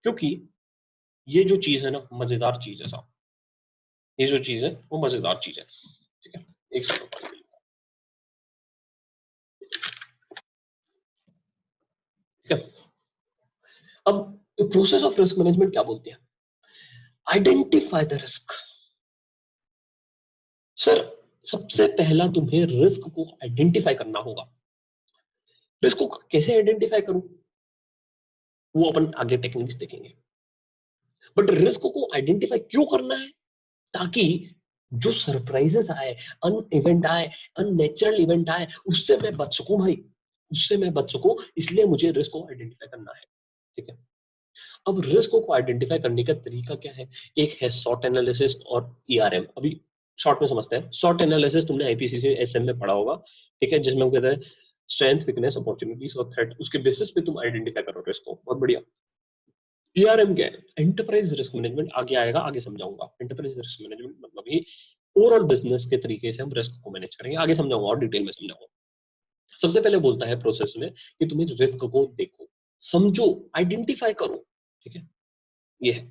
Speaker 1: क्योंकि ये जो चीज है ना मजेदार चीज है साहब। ये जो चीज है वो मजेदार चीज है। ठीक है, एक सेकंड। ठीक है, अब प्रोसेस ऑफ रिस्क मैनेजमेंट क्या बोलते हैं? Identify the risk. सर सबसे पहला तुम्हें रिस्क को आइडेंटिफाई करना होगा। रिस्क को कैसे आइडेंटिफाई करूं वो अपन आगे टेक्निक्स देखेंगे, बट रिस्क को आइडेंटिफाई क्यों करना है? ताकि जो सरप्राइजेस आए, अन इवेंट आए, अननेचुरल इवेंट आए, उससे मैं बच सकूं भाई, उससे मैं बच सकूं। इसलिए मुझे रिस्क को आइडेंटिफाई करना है। ठीक है, अब रिस्क को आइडेंटिफाई करने का तरीका क्या है? एक है शॉर्ट एनालिसिस और ईआरएम। अभी शॉर्ट में समझते हैं। शॉर्ट एनालिसिस तुमने आईपीसीसी एसएम में पढ़ा होगा, ठीक है, जिसमें हम कहते हैं स्ट्रेंथ, वीकनेस, अपॉर्चुनिटीज और थ्रेट। उसके बेसिस पे तुम आइडेंटिफाई करो रिस्क को। बहुत बढ़िया। ईआरएम क्या है? Enterprise risk management. आगे आएगा, आगे समझाऊंगा। एंटरप्राइज रिस्क मैनेजमेंट मतलब ही ओवरऑल बिजनेस के तरीके से हम रिस्क को मैनेज करेंगे। आगे समझाऊंगा और डिटेल में समझाऊंगा। सबसे पहले बोलता है प्रोसेस में कि तुम्हें रिस्क को देखो, समझो, आइडेंटिफाई करो। ठीक है, ये है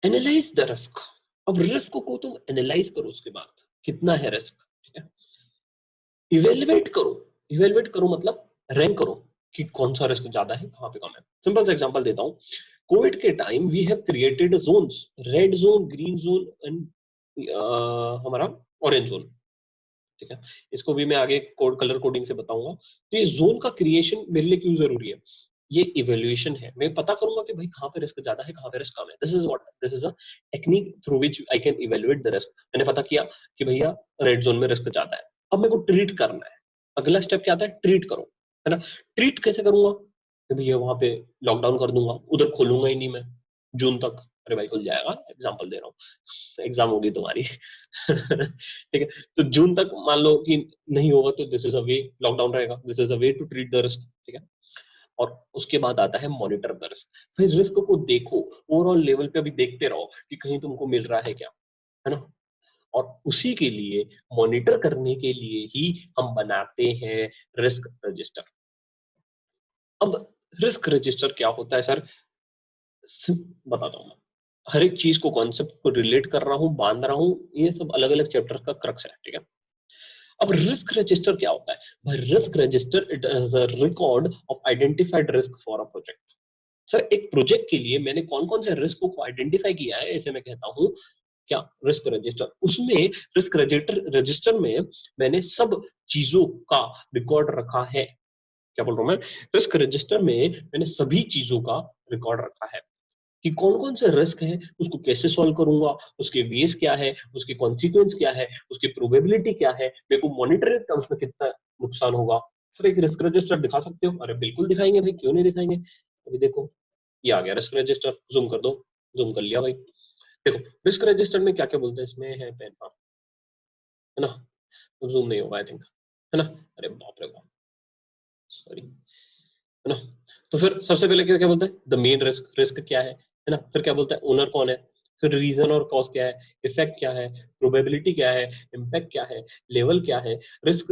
Speaker 1: एनालाइज द रिस्क। अब रिस्क को तुम एनालाइज करो, उसके बाद कितना है रिस्क। ठीक है, इवेलुएट करो। इवेलुएट करो मतलब रैंक करो कि कौन सा रिस्क ज्यादा है, कहां पे कम है। सिंपल सा एग्जांपल देता हूं। कोविड के time we have created zones, red zone, green zone and हमारा ऑरेंज जोन। ठीक है, इसको भी मैं आगे कोड कलर कोडिंग से बताऊंगा। तो ये जोन का क्रिएशन मेरे लिए क्यों जरूरी है? ये इवेल्युएशन है। मैं पता करूंगा कि भाई कहां पे रिस्क ज्यादा है, कहां पे रिस्क कम है। This is a technique through which I can evaluate the risk. मैंने पता किया कि भैया रेड जोन में रिस्क ज्यादा है, अब मेरे को ट्रीट करना है। अगला स्टेप क्या आता है? ट्रीट करो, है ना। ट्रीट कैसे करूंगा? कि भैया वहां पे लॉकडाउन कर दूंगा, उधर खोलूंगा ही नहीं मैं जून तक। अरे भाई खुल जाएगा, एग्जाम्पल दे रहा हूँ, एग्जाम होगी तुम्हारी। ठीक है, तो जून तक मान लो कि नहीं होगा तो this is a way, lockdown रहेगा। This is a way to treat the risk. ठीक है, और उसके बाद आता है मॉनिटर द रिस्क। फिर रिस्क को देखो, ओवरऑल लेवल पे अभी देखते रहो कि कहीं तुमको मिल रहा है क्या, है ना। और उसी के लिए मॉनिटर करने के लिए ही हम बनाते हैं रिस्क रजिस्टर। अब रिस्क रजिस्टर क्या होता है सर? बताता हूँ मैं। हर एक चीज को, कॉन्सेप्ट को रिलेट कर रहा हूँ, बांध रहा हूँ, ये सब अलग अलग चैप्टर का क्रक्स है। ठीक है, अब रिस्क रजिस्टर क्या होता है भाई? Risk register it is a record of identified risk for a project. Sir एक प्रोजेक्ट के लिए मैंने कौन कौन से रिस्क को आइडेंटिफाई किया है, ऐसे मैं कहता हूँ क्या, रिस्क रजिस्टर। उसमें रिस्क रजिस्टर रजिस्टर में मैंने सब चीजों का रिकॉर्ड रखा है। क्या बोल रहा हूं मैं? रिस्क रजिस्टर में मैंने सभी चीजों का रिकॉर्ड रखा है कि कौन कौन से रिस्क है, उसको कैसे सॉल्व करूंगा, उसके वेज क्या है, उसके कॉन्सिक्वेंस क्या है, उसकी प्रोबेबिलिटी क्या है, मेरे को मॉनिटरी टर्म्स में कितना नुकसान होगा। सर एक रिस्क रजिस्टर दिखा सकते हो? अरे बिल्कुल दिखाएंगे भाई, क्यों नहीं दिखाएंगे। अभी देखो ये आ गया रिस्क रजिस्टर, जूम कर दो। जूम कर लिया भाई। देखो रिस्क रजिस्टर में क्या क्या बोलते हैं, इसमें है पेन, हाँ, है ना। जूम नहीं होगा आई थिंक, है ना। अरे बाप रे बाप, सॉरी, है ना। तो फिर सबसे पहले क्या क्या बोलते हैं? द मेन रिस्क, रिस्क क्या है ना। फिर क्या बोलता है? ओनर कौन है। फिर रीजन और कॉज क्या है, इफेक्ट क्या है, प्रोबेबिलिटी क्या है, इम्पैक्ट क्या है, लेवल क्या है, रिस्क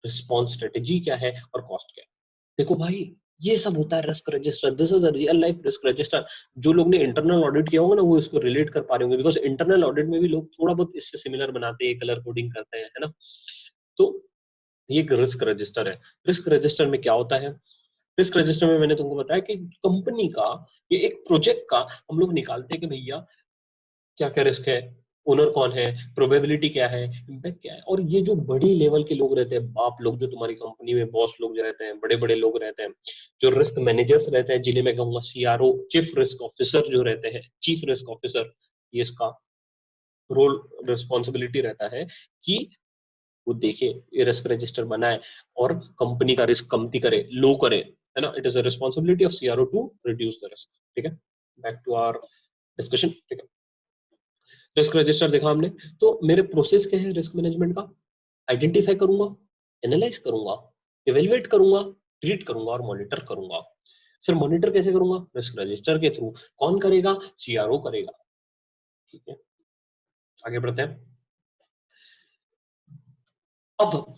Speaker 1: रिस्पॉन्स स्ट्रेटेजी क्या है और कॉस्ट क्या है। देखो भाई ये सब होता है risk register. This is a real life risk register. जो लोग ने इंटरनल ऑडिट किया होगा ना वो इसको रिलेट कर पा रहे होंगे, बिकॉज इंटरनल ऑडिट में भी लोग थोड़ा बहुत इससे सिमिलर बनाते हैं, कलर कोडिंग करते हैं, है ना। तो ये एक रिस्क रजिस्टर है। रिस्क रजिस्टर में क्या होता है? रिस्क रजिस्टर में मैंने तुमको बताया कि कंपनी का, ये एक प्रोजेक्ट का हम लोग निकालते हैं कि भैया क्या क्या रिस्क है, ओनर कौन है, प्रोबेबिलिटी क्या है, इम्पैक्ट क्या है। और ये जो बड़ी लेवल के लोग रहते हैं, बाप लोग जो तुम्हारी कंपनी में बॉस लोग जो रहते हैं, बड़े बड़े लोग रहते हैं, जो रिस्क मैनेजर्स रहते हैं, जिन्हें मैं कहूंगा सीआरओ, चीफ रिस्क ऑफिसर जो रहते हैं, चीफ रिस्क ऑफिसर, ये इसका रोल रिस्पॉन्सिबिलिटी रहता है कि वो देखे ये रिस्क रजिस्टर बनाए और कंपनी का रिस्क कमती करे, लो करे, है ना। It is a responsibility of CRO to reduce the risk. ठीक है, बैक टू आवर डिस्कशन। ठीक है, रिस्क रजिस्टर देखा हमने। तो मेरे प्रोसेस क्या है रिस्क मैनेजमेंट का? आइडेंटिफाई करूंगा, एनालाइज करूंगा, इवेल्युएट करूंगा, ट्रीट करूंगा और मॉनिटर करूंगा। सर मॉनिटर कैसे करूंगा? रिस्क रजिस्टर के थ्रू। कौन करेगा? सीआरओ करेगा। ठीक है, आगे बढ़ते हैं। अब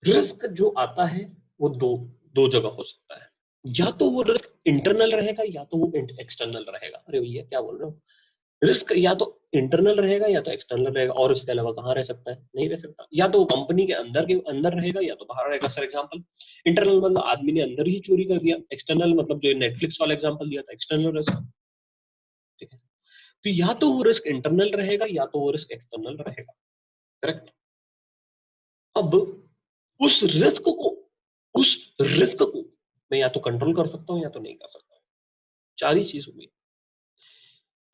Speaker 1: रिस्क जो आता है वो दो दो जगह हो सकता है, या तो वो रिस्क इंटरनल रहेगा या तो वो एक्सटर्नल रहेगा। अरे भैया क्या बोल रहे हो? रिस्क या तो इंटरनल रहेगा या तो एक्सटर्नल रहेगा, और इसके अलावा कहाँ रह सकता है? नहीं रह सकता। या तो कंपनी के अंदर रहेगा या तो बाहर रहेगा। सर एग्जांपल, इंटरनल मतलब आदमी ने अंदर ही चोरी कर दिया, एक्सटर्नल मतलब जो नेटफ्लिक्स वाला एग्जांपल दिया था, एक्सटर्नल रिस्क। ठीक है, तो या तो वो रिस्क इंटरनल रहेगा या तो वो रिस्क एक्सटर्नल रहेगा। करेक्ट। अब उस रिस्क को उस रिस्क को मैं या तो कंट्रोल कर सकता हूं या तो नहीं कर सकता हूं। चार ही चीज होगी।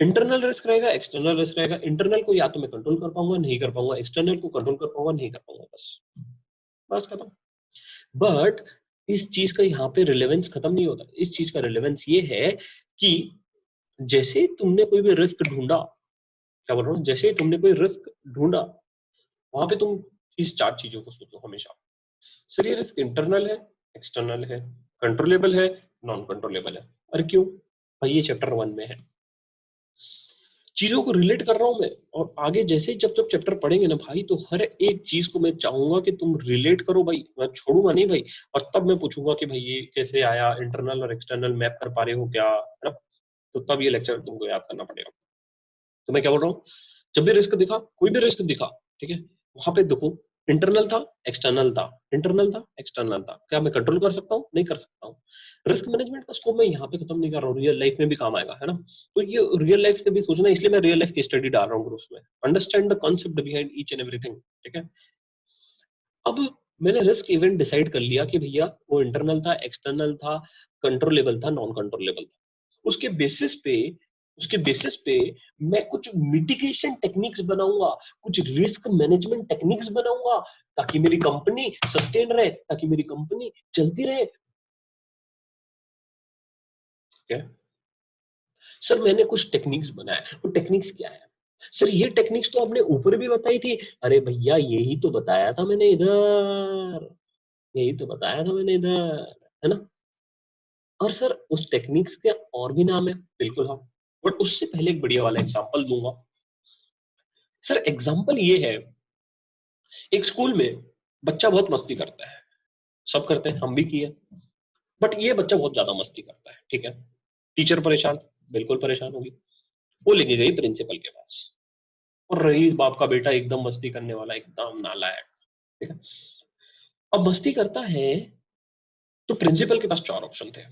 Speaker 1: इंटरनल रिस्क रहेगा, एक्सटर्नल रिस्क रहेगा। इंटरनल को या तो मैं कंट्रोल कर पाऊंगा, नहीं कर पाऊंगा। एक्सटर्नल को कंट्रोल कर पाऊंगा, नहीं कर पाऊंगा। बस बस खत्म। बट इस चीज का यहाँ पे रिलेवेंस खत्म नहीं होता। इस चीज का रिलेवेंस ये है कि जैसे ही तुमने कोई भी रिस्क ढूंढा, क्या बोल रहा हूँ, जैसे ही तुमने कोई रिस्क ढूंढा, वहां पे तुम इस चार चीजों को सोचो हमेशा। सर ये रिस्क इंटरनल है, एक्सटर्नल है, कंट्रोलेबल है, नॉन कंट्रोलेबल है। अरे क्यों भाई? ये चैप्टर 1 में है। चीजों को रिलेट कर रहा हूं मैं, और आगे जैसे ही जब जब चैप्टर पढ़ेंगे ना भाई, तो हर एक चीज को मैं चाहूंगा कि तुम रिलेट करो भाई, मैं छोड़ूंगा नहीं भाई। और तब मैं पूछूंगा कि भाई ये कैसे आया, इंटरनल और एक्सटर्नल मैप कर पा रहे हो क्या, है ना? तो तब ये लेक्चर तुमको याद करना पड़ेगा। तो मैं क्या बोल रहा हूँ, जब भी रिस्क दिखा, कोई भी रिस्क दिखा, ठीक है, वहां पे देखो, इंटरनल था, एक्सटर्नल था, इंटरनल था, एक्सटर्नल था। क्या मैं कंट्रोल कर सकता हूँ? नहीं कर सकता हूँ। रिस्क मैनेजमेंट का स्कोप मैं यहाँ पे खत्म नहीं कर रहा हूँ, रियल लाइफ में भी काम आएगा, है ना? तो ये रियल लाइफ से भी सोचना, इसलिए मैं रियल लाइफ की स्टडी डाल रहा हूँ ग्रुप्स में। Understand the concept behind each and everything. ठीक है, अब मैंने रिस्क इवेंट डिसाइड कर लिया कि भैया वो इंटरनल था, एक्सटर्नल था, कंट्रोलेबल था, नॉन कंट्रोलेबल था। उसके बेसिस पे उसके बेसिस पे मैं कुछ मिटिगेशन टेक्निक्स बनाऊंगा, कुछ रिस्क मैनेजमेंट टेक्निक्स बनाऊंगा, ताकि मेरी कंपनी सस्टेन रहे, ताकि मेरी कंपनी चलती रहे। क्या सर मैंने कुछ टेक्निक्स बनाए, वो टेक्निक्स क्या है? सर ये टेक्निक्स तो आपने ऊपर भी बताई थी। अरे भैया यही तो बताया था मैंने इधर, यही तो बताया था मैंने इधर, है ना? और सर उस टेक्निक्स के और भी नाम है, बिल्कुल हाँ। बट उससे पहले एक बढ़िया वाला एग्जांपल दूंगा। सर एग्जांपल ये है, एक स्कूल में बच्चा बहुत मस्ती करता है, सब करते हैं, हम भी किए। बट ये बच्चा बहुत ज्यादा मस्ती करता है, ठीक है। टीचर परेशान, बिल्कुल परेशान होगी। वो लेके गई प्रिंसिपल के पास, और रईस बाप का बेटा एकदम मस्ती करने वाला, एकदम नालायक, ठीक है। अब मस्ती करता है, तो प्रिंसिपल के पास चार ऑप्शन थे।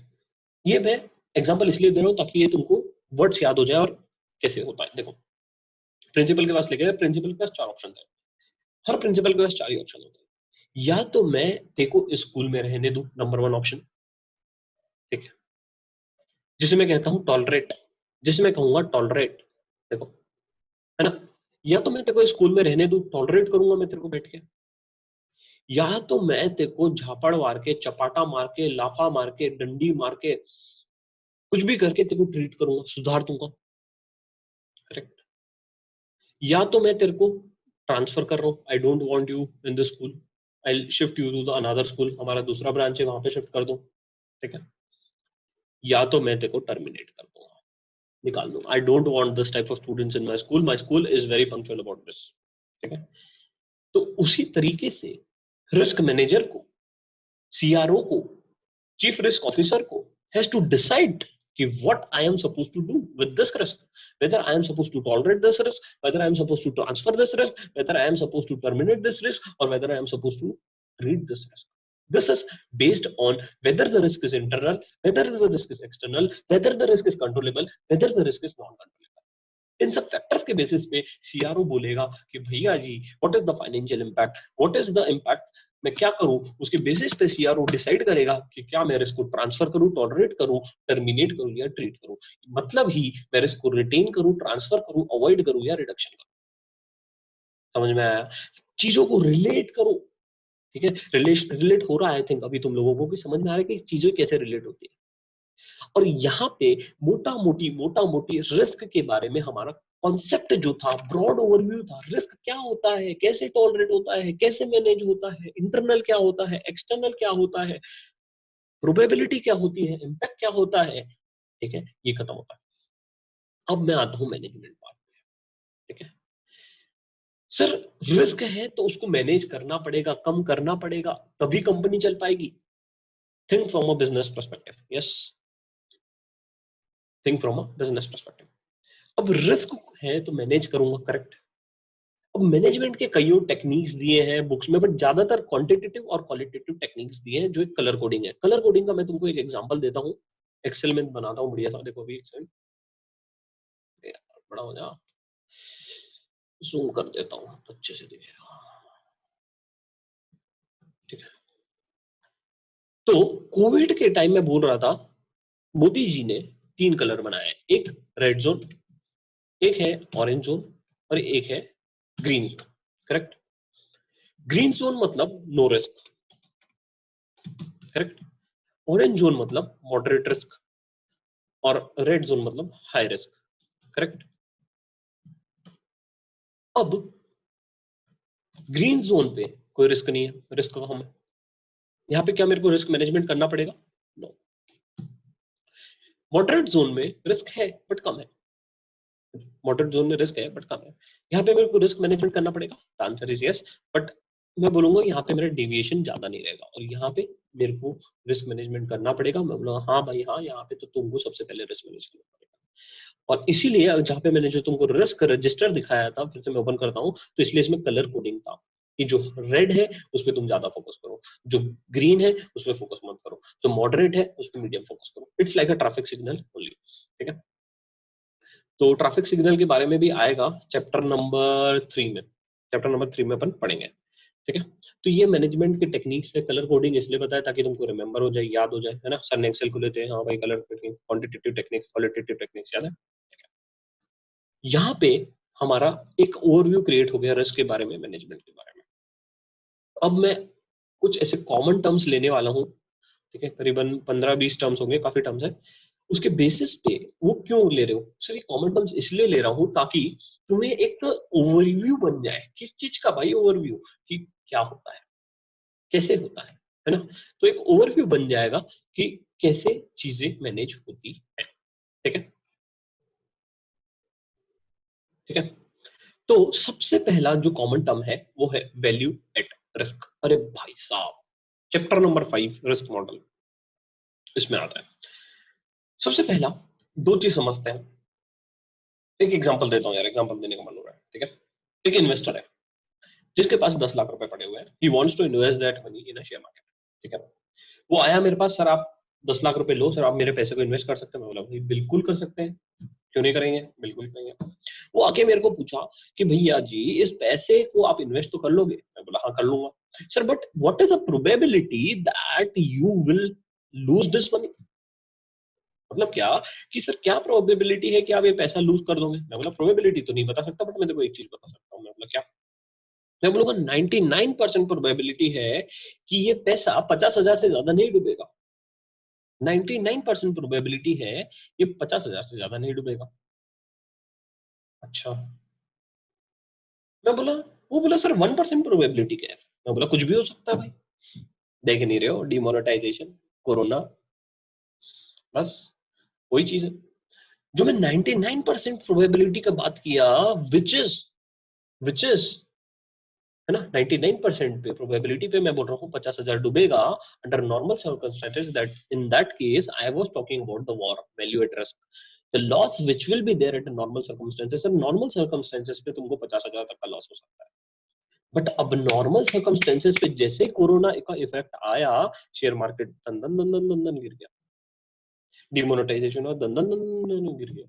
Speaker 1: ये मैं एग्जांपल इसलिए दे रहा हूं ताकि ये तुमको वर्ड्स याद हो जाए और कैसे होता है। देखो, प्रिंसिपल के पास लेके गए, प्रिंसिपल के पास चार ऑप्शन थे। हर प्रिंसिपल के पास चार ही ऑप्शन होते हैं। या तो मैं देखो इस स्कूल में रहने दूं, नंबर 1 ऑप्शन, ठीक है, जिसे मैं कहता हूं टॉलरेट, जिसे मैं कहूंगा टॉलरेट, देखो, है ना? या तो मैं तेरे को स्कूल में रहने दूं, टॉलरेट करूंगा मैं तेरे को बैठ के। या तो मैं तेरे को झापड़ मार के, चपाटा मार के, लाफा मार के, डंडी मार के, कुछ भी करके तेरे को ट्रीट करूंगा, सुधार दूंगा। करेक्ट। या तो मैं तेरे को ट्रांसफर कर रहा हूँ, I don't want you in this school, I shift you to the another school, हमारा दूसरा ब्रांच है, वहां पे शिफ्ट कर दो, ठीक है। या तो मैं तेरे को टर्मिनेट कर दूंगा, निकाल दूंगा। आई don't want this type of students in my school is very punctual about this, ठीक है। तो उसी तरीके से रिस्क मैनेजर को, सीआरओ को, चीफ रिस्क ऑफिसर को हैज टू डिसाइड कि what I am supposed to do with this risk, whether I am supposed to tolerate this risk, whether I am supposed to transfer this risk, whether I am supposed to terminate this risk, or whether I am supposed to treat this risk. This is based on whether the risk is internal, whether the risk is external, whether the risk is controllable, whether the risk is non controllable. इन सब factors के basis पे CRO बोलेगा कि भैया जी what is the financial impact, what is the impact, मैं क्या करूं। उसके बेसिस पे सीआरओ डिसाइड करेगा कि क्या मैं रिस्क को ट्रांसफर करूं, टॉलरेट करूं, टर्मिनेट करूं या ट्रीट करूं। मतलब ही मैं रिस्क को रिटेन करूं, ट्रांसफर करूं, अवॉइड करूं या रिडक्शन करूं। समझ में आया? चीजों को रिलेट करो, ठीक है। रिलेट हो रहा है, आई थिंक अभी तुम लोगों को भी समझ में आ रहा है कि चीजें कैसे रिलेट होती है। और यहाँ पे मोटा मोटी रिस्क के बारे में हमारा कॉन्सेप्ट जो था, ब्रॉड ओवरव्यू था। रिस्क क्या होता है, कैसे टॉलरेट होता है, कैसे मैनेज होता है, इंटरनल क्या होता है, एक्सटर्नल क्या होता है, प्रोबेबिलिटी क्या होती है, इम्पैक्ट क्या होता है, ठीक है, ये खत्म होता है। अब मैं आता हूं मैनेजमेंट पार्ट में, ठीक है। सर रिस्क है तो उसको मैनेज करना पड़ेगा, कम करना पड़ेगा, तभी कंपनी चल पाएगी। Think from a business perspective, yes, think from a business perspective. अब रिस्क है तो मैनेज करूंगा, करेक्ट। अब मैनेजमेंट के कई टेक्निक्स दिए हैं बुक्स में, बट ज्यादातर क्वांटिटेटिव और क्वालिटेटिव टेक्निक्स दिए हैं, जो एक कलर कोडिंग है। कलर कोडिंग का मैं तुमको एक एग्जांपल देता हूं, एक्सेल में बनाता हूं बढ़िया सा, देखो अभी एक्सेल बड़ा हो जा, जूम कर देता हूं तो अच्छे से दिखेगा, ठीक है। तो कोविड के टाइम में बोल रहा था, मोदी जी ने 3 कलर बनाए हैं, एक रेड जोन, एक है ऑरेंज जोन, और एक है green zone, correct. Green zone मतलब no risk, correct. Orange zone मतलब मॉडरेट रिस्क, और रेड जोन मतलब हाई रिस्क, करेक्ट। अब ग्रीन जोन पे कोई रिस्क नहीं है, रिस्क कम है। यहाँ पे क्या मेरे को रिस्क मैनेजमेंट करना पड़ेगा? नो। मॉडरेट जोन में रिस्क है बट कम है, मॉडरेट जोन में रिस्क है बट कम है, यहाँ पे मेरे को रिस्क मैनेजमेंट करना पड़ेगा, आंसर इज यस। बट मैं बोलूंगा यहाँ पे मेरा डेविएशन ज्यादा नहीं रहेगा, और यहाँ पे मेरे को रिस्क मैनेजमेंट करना पड़ेगा। मैं बोलूंगा हाँ भाई हाँ, यहाँ पे तो तुमको सबसे पहले रिस्क मैनेज करना पड़ेगा। और इसीलिए जहाँ पे मैंने जो तुमको रिस्क रजिस्टर दिखाया था, फिर से मैं ओपन करता हूँ, तो इसलिए इसमें कलर कोडिंग था कि जो रेड है उस पर तुम ज्यादा फोकस करो, जो ग्रीन है उस पर फोकस मत करो, जो मॉडरेट है उस पर मीडियम फोकस करो। It's like a traffic signal only, ठीक है। तो ट्रैफिक सिग्नल के बारे में भी आएगा चैप्टर नंबर 3 में अपन पढ़ेंगे, ठीक है। तो ये मैनेजमेंट के टेक्निक्स है, कलर कोडिंग इसलिए बताया ताकि तुमको रिमेंबर हो जाए, याद हो जाए, है ना। सर ने एक्सेल को लेते हैं, हाँ भाई colour coding, quantitative techniques, qualitative techniques, याद है। यहाँ पे हमारा एक ओवरव्यू क्रिएट हो गया रिस्क के बारे में, मैनेजमेंट के बारे में। अब मैं कुछ ऐसे कॉमन टर्म्स लेने वाला हूँ, ठीक है, करीबन 15-20 टर्म्स होंगे, काफी टर्म्स है। उसके बेसिस पे वो क्यों ले रहे हो सर, ये कॉमन टर्म्स इसलिए ले रहा हूँ ताकि तुम्हें एक ओवरव्यू बन जाए, किस चीज का भाई ओवरव्यू, कि क्या होता है, कैसे होता है ना। तो एक ओवरव्यू बन जाएगा कि कैसे चीजें मैनेज होती है, ठीक है, ठीक है। तो सबसे पहला जो कॉमन टर्म है वो है वैल्यू एट रिस्क। अरे भाई साहब, चैप्टर नंबर 5 रिस्क मॉडल, इसमें आता है। सबसे पहला दो चीज समझते हैं। एक एग्जांपल देता हूं यार, एग्जांपल देने का मन हो रहा है, ठीक है। एक इन्वेस्टर है जिसके पास 10 लाख रुपए पड़े हुए हैं, he wants to invest that money in a share market, ठीक है। वो आया मेरे पास, सर आप 10 लाख रुपए लो सर, आप मेरे पैसे को इन्वेस्ट कर सकते हैं। मैं बोला भाई बिल्कुल कर सकते हैं, क्यों नहीं करेंगे, बिल्कुल करेंगे। वो आके मेरे को पूछा कि भैया जी इस पैसे को आप इन्वेस्ट तो कर लोगे? मैं बोला हाँ कर लूंगा। Sir but what is the probability that you will lose this money, मतलब क्या, कि सर क्या प्रोबेबिलिटी है कि आप ये पैसा लूज कर दोगे? मैं बोला प्रोबेबिलिटी तो नहीं बता सकता, बट मैं तेरे को एक चीज बता सकता हूँ। मैं बोला क्या? मैं बोलूंगा 99% प्रोबेबिलिटी है कि ये पैसा 50,000 से ज्यादा नहीं डूबेगा। 99% प्रोबेबिलिटी है ये 50,000 से ज्यादा नहीं डूबेगा। अच्छा, मैं बोला, वो बोला सर 1% प्रोबेबिलिटी क्या है? मैं बोला कुछ भी हो सकता है भाई, देख नहीं रहे हो डिमोनेटाइजेशन, कोरोना, बस वही चीज है। जो मैं 99% प्रोबेबिलिटी का बात किया, विच इज है ना, 99% पे प्रोबेबिलिटी पे मैं बोल रहा हूँ 50,000 डूबेगा under normal circumstances, that in that case I was talking about the VaR value at risk, the loss which will be there at normal circumstances. Normal circumstances पे तुमको 50,000 तक का लॉस हो सकता है, बट अब नॉर्मल सर्कमस्टेंसेस पे जैसे कोरोना का इफेक्ट आया, शेयर मार्केट दन दन दन दन दन दन गिर गया, डिमोनेटाइजेशन और दन दन दन दन दन गिर गया,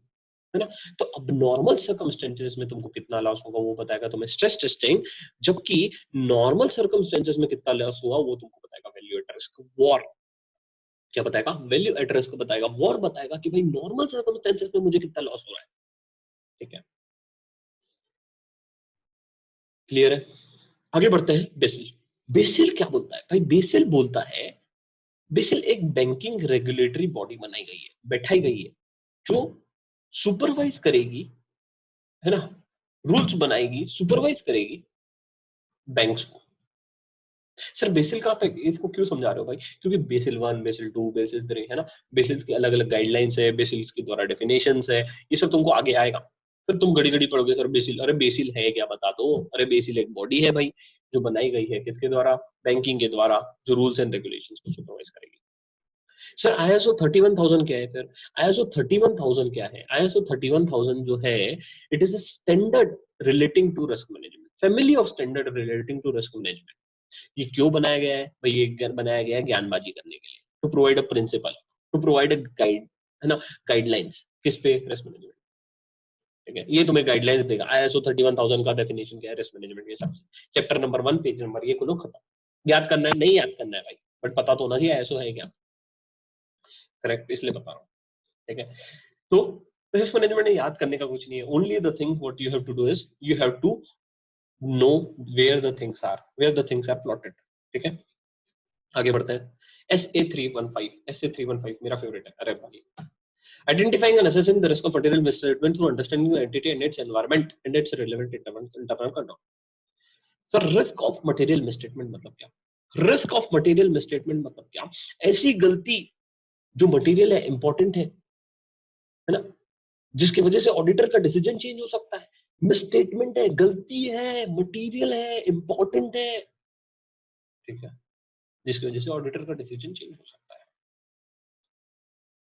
Speaker 1: है ना। तो अब नॉर्मल सर्कमस्टेंसेस में तुमको कितना लॉस होगा वो बताएगा तुम्हें स्ट्रेस टेस्टिंग, जबकि नॉर्मल सर्कमस्टेंसेस में कितना लॉस हुआ वो तुमको बताएगा वैल्यू एट रिस्क। वॉर क्या बताएगा? वैल्यू एट रिस्क बताएगा। वॉर बताएगा कि भाई नॉर्मल सर्कमस्टेंसेस में मुझे कितना लॉस हो रहा है, ठीक है, क्लियर है। आगे बढ़ते हैं। बेसिल, बेसिल क्या बोलता है भाई? बेसिल बोलता है, बेसिल एक बैंकिंग रेगुलेटरी बॉडी बनाई गई है, बैठाई गई है, जो सुपरवाइज करेगी, है ना, रूल्स बनाएगी, सुपरवाइज करेगी बैंक्स को, सर बेसिल का आप इसको क्यों समझा रहे हो भाई? क्योंकि बेसिल 1, बेसिल 2, बेसिल 3 है ना, बेसिल्स की अलग अलग गाइडलाइंस है, बेसिल्स के द्वारा डेफिनेशंस है, ये सब तुमको आगे आएगा। फिर तुम घड़ी घड़ी पढ़ोगे सर बेसिल, अरे बेसिल है क्या बता दो। अरे बेसिल एक बॉडी है भाई, जो बनाई गई है किसके द्वारा? बैंकिंग के द्वारा, जो रूल्स एंड रेगुलेशंस को सुपरवाइज करेगी। सर आईएसओ 31000 क्या है फिर? आईएसओ 31000 क्या है? आईएसओ 31000 जो है, it is a standard relating to risk management, family of standard relating to risk management. ये क्यों बनाया गया है भाई? ये बनाया गया है ज्ञानबाजी करने के लिए, to provide a principle, to provide a guide, है ना, गाइडलाइंस किस पे? Risk management. ठीक है, ये तुम्हें गाइडलाइंस देगा। आईएसओ 31000 का डेफिनेशन क्या है रिस्क मैनेजमेंट के हिसाब से? चैप्टर नंबर 1 पेज नंबर, ये खोलो, खत्म। याद करना है? नहीं याद करना है भाई, बट पता तो होना चाहिए आईएसओ है क्या। करेक्ट, इसलिए बता रहा हूँ। ठीक है, तो रिस्क मैनेजमेंट में याद करने का कुछ नहीं है। Only the thing what you have to do is you have to know where the things are plotted. ठीक है, आगे बढ़ते हैं। SA 315 मेरा फेवरेट है। अरे भाई, identifying and assessing the risk of material misstatement through understanding the entity and its environment and its relevant internal control। Sir risk of material misstatement मतलब क्या? रिस्क ऑफ मटेरियल मिसस्टेटमेंट मतलब क्या? ऐसी गलती जो मटेरियल है, इंपॉर्टेंट है ना, जिसकी वजह से ऑडिटर का डिसीजन चेंज हो सकता है। मिसस्टेटमेंट है, गलती है, मटेरियल है, इंपॉर्टेंट है, ठीक है, जिसकी वजह से ऑडिटर का डिसीजन चेंज हो सकता है।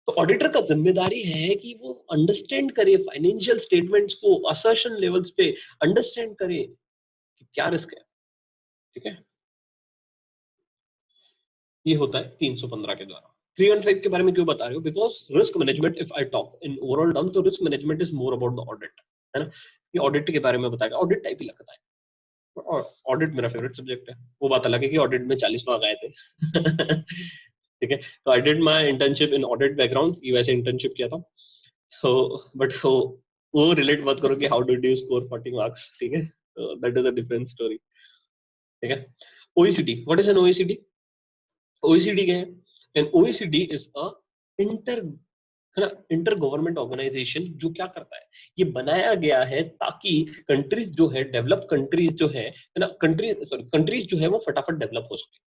Speaker 1: तो ऑडिटर का जिम्मेदारी है कि वो अंडरस्टैंड करे फाइनेंशियल स्टेटमेंट्स को, असर्शन लेवल्स पे अंडरस्टैंड करे कि क्या रिस्क है। ठीक है, ये होता है 315 के द्वारा। 315 के बारे में क्यों बता रहे हो? Because risk management, if I talk in overall term, तो risk management is more about the audit, है ना। ये ऑडिट के बारे में बताएगा, ऑडिट टाइप ही लगता है। और ऑडिट मेरा फेवरेट सब्जेक्ट है। वो बात अलग है कि ऑडिट में 40 मार्क आए थे। ठीक है, तो I did my internship in audit background, USA internship किया था। सो बट वो रिलेट मत करो कि how did you score 40 marks. ठीक है, that is a different story. ठीक है, OECD, what is an OECD? OECD क्या है? An OECD is a inter, है ना, इंटर गवर्नमेंट ऑर्गेनाइजेशन, जो क्या करता है, ये बनाया गया है ताकि कंट्रीज जो है, डेवलप कंट्रीज जो है ना, कंट्रीज जो है वो फटाफट डेवलप हो सके।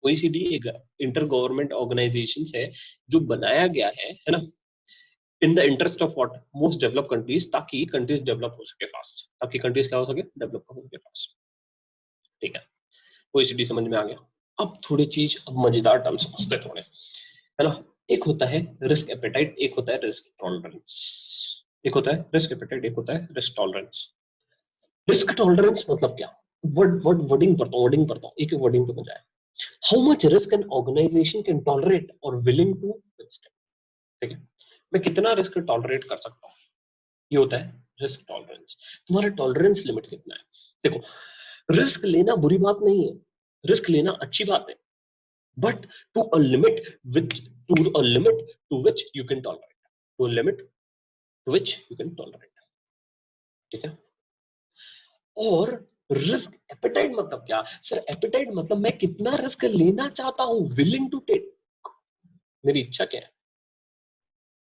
Speaker 1: ओईसीडी एक इंटर गवर्नमेंट ऑर्गेनाइजेशन है जो बनाया गया है ना, in the interest of what, most develop countries, ताकि कंट्रीज डेवलप हो सके फास्ट, ताकि कंट्रीज क्या हो सके, डेवलप हो सके फास्ट। ठीक है, ओईसीडी समझ में आ गया। अब थोड़ी चीज, अब मजेदार टर्म समझते हैं थोड़े, है ना। एक होता है रिस्क एपेटाइट, एक होता है रिस्क टॉलरेंस। एक होता है रिस्क एपेटाइट, एक होता है रिस्क टॉलरेंस। रिस्क टॉलरेंस मतलब क्या? वर्डिंग पढ़ता हूँ, एक एक वर्डिंग पे बजाय। How much risk an organisation can tolerate और विलिंग टू विथस्टैंड। ठीक है, मैं कितना रिस्क टॉलरेट कर सकता हूँ, ये होता है रिस्क टॉलरेंस। तुम्हारा टॉलरेंस लिमिट कितना है? देखो, रिस्क लेना बुरी बात नहीं है, रिस्क लेना अच्छी बात है, but to a limit, which to a limit to which you can tolerate, to a limit to which you can tolerate. ठीक है, और रिस्क एपेटाइट मतलब क्या? सर एपेटाइट मतलब मैं कितना रिस्क लेना चाहता हूं, विलिंग टू टेक, मेरी इच्छा क्या है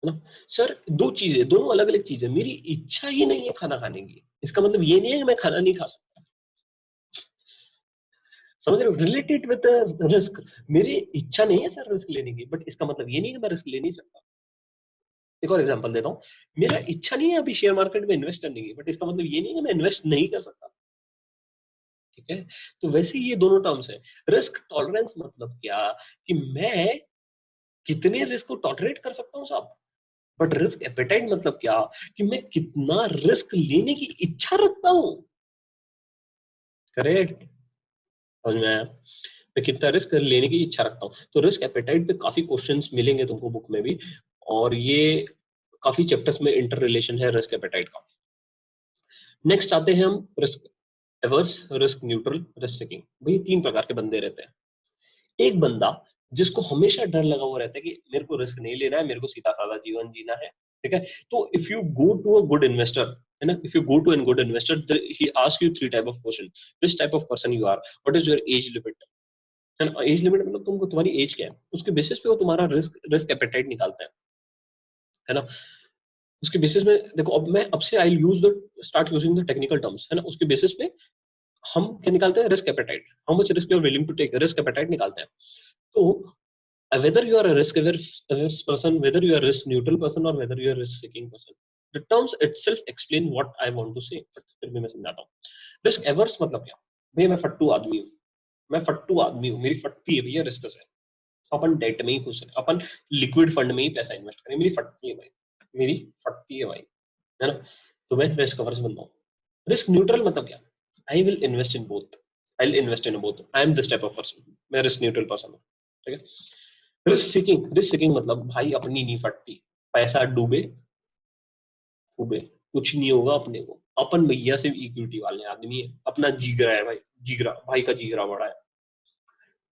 Speaker 1: ना। सर दो चीजें, दोनों अलग अलग चीजें। मेरी इच्छा ही नहीं है खाना खाने की, इसका मतलब ये नहीं है कि मैं खाना नहीं खा सकता। समझ रहे हो? रिलेटेड विद रिस्क, मेरी इच्छा नहीं है सर रिस्क लेने की, बट इसका मतलब ये नहीं कि मैं रिस्क ले नहीं सकता। एक और एग्जांपल देता हूँ, मेरा इच्छा नहीं है अभी शेयर मार्केट में इन्वेस्ट करने की, बट इसका मतलब ये नहीं है कि मैं इन्वेस्ट नहीं कर सकता। ठीक है, तो वैसे ही ये दोनों टर्म्स है। रिस्क टॉलरेंस मतलब क्या, कि मैं कितने रिस्क को टॉलरेट कर सकता हूँ साहब। बट रिस्क एपेटाइट मतलब क्या, कि मैं कितना रिस्क लेने की इच्छा रखता हूँ। करेक्ट, समझ में आया? मैं कितना रिस्क लेने की इच्छा रखता हूँ। तो रिस्क एपेटाइट पे काफी क्वेश्चंस मिलेंगे तुमको बुक में भी, और ये काफी चैप्टर्स में इंटर रिलेशन है रिस्क एपेटाइट का। नेक्स्ट आते हैं हम risk averse, risk neutral, risk seeking. भाई तीन प्रकार के बंदे रहते हैं। एक बंदा जिसको हमेशा डर लगा हुआ रहता है कि मेरे को रिस्क नहीं लेना है, मेरे को सीधा साधा जीवन जीना है। ठीक है, तो if you go to a good investor, है ना, if you go to an good investor, he ask you three type of question. Which type of person you are, what is your age limit, है ना। Age limit मतलब तुमको तुम्हारी as क्या है, उसके बेसिस पे वो तुम्हारा रिस्क रिस्क एपेटाइट निकालता है ना। उसके बेसिस में देखो, अब मैं अब से I use the start using the technical terms, है ना, उसके बेसिस पे हम क्या निकालते हैं? Risk appetite, how much risk you are willing to take, risk appetite निकालते हैं। तो whether you are a risk averse person, whether you are a risk neutral person, or whether you are a risk seeking person, the terms itself explain what I want to say, but फिर भी मैं समझाता हूँ। Risk averse मतलब क्या? भैया मैं फट्टू आदमी हूँ, मैं फट्टू आदमी हूँ, मेरी फटती है भैया रिस्क से। अपन डेट में ही खुश है, अपन लिक्विड फंड में ही पैसा इन्वेस्ट करें, मेरी फटती है भाई, मेरी फटती है भाई, है ना? तो मैं रिस्क अवर्स बनता हूँ। रिस्क न्यूट्रल मतलब क्या? I will invest in both, I will invest in both, I am this type of person, मैं रिस्क न्यूट्रल पर्सन हूँ, ठीक है। रिस्क सीकिंग मतलब भाई अपनी नहीं फटती, पैसा डूबे डूबे कुछ नहीं होगा अपने को, अपन भैया से इक्विटी वाले आदमी है, अपना जीगरा है भाई, जीगरा भाई का जीगरा बड़ा है,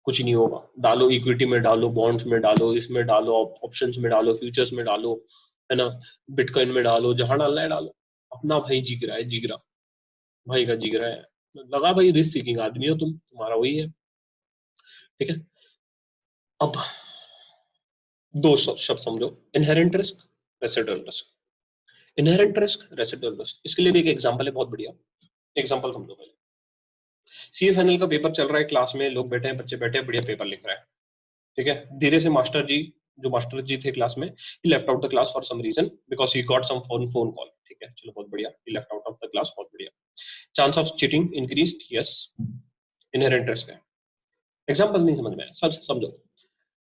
Speaker 1: कुछ नहीं होगा। डालो इक्विटी में, डालो बॉन्ड्स में, डालो इसमें, डालो ऑप्शंस में, डालो फ्यूचर्स में, डालो, है ना, बिटकॉइन में डालो, जहां डालना है डालो, अपना भाई जीगरा है, जीगरा भाई का जीगरा है। लगा भाई रिस्क सीकिंग आदमी हो तुम, तुम्हारा वही है, ठीक है। अब दो शब्द समझो, inherent risk, residual risk. Inherent risk, residual risk, इसके लिए भी एक एग्जांपल है बहुत बढ़िया। एग्जांपल समझो पहले, सीएफएनएल का पेपर चल रहा है, क्लास में लोग बैठे हैं, बच्चे बैठे हैं, बढ़िया पेपर लिख रहे हैं, ठीक है। धीरे से मास्टर जी, जो मास्टर जी थे क्लास में, he left out the class for some reason, because he got some phone call, ठीक है, चलो बहुत बढ़िया, he left out of the class, बहुत बढ़िया। Chance of cheating increased, yes, inherent risk है। एग्जांपल नहीं समझ में आया, सब समझो।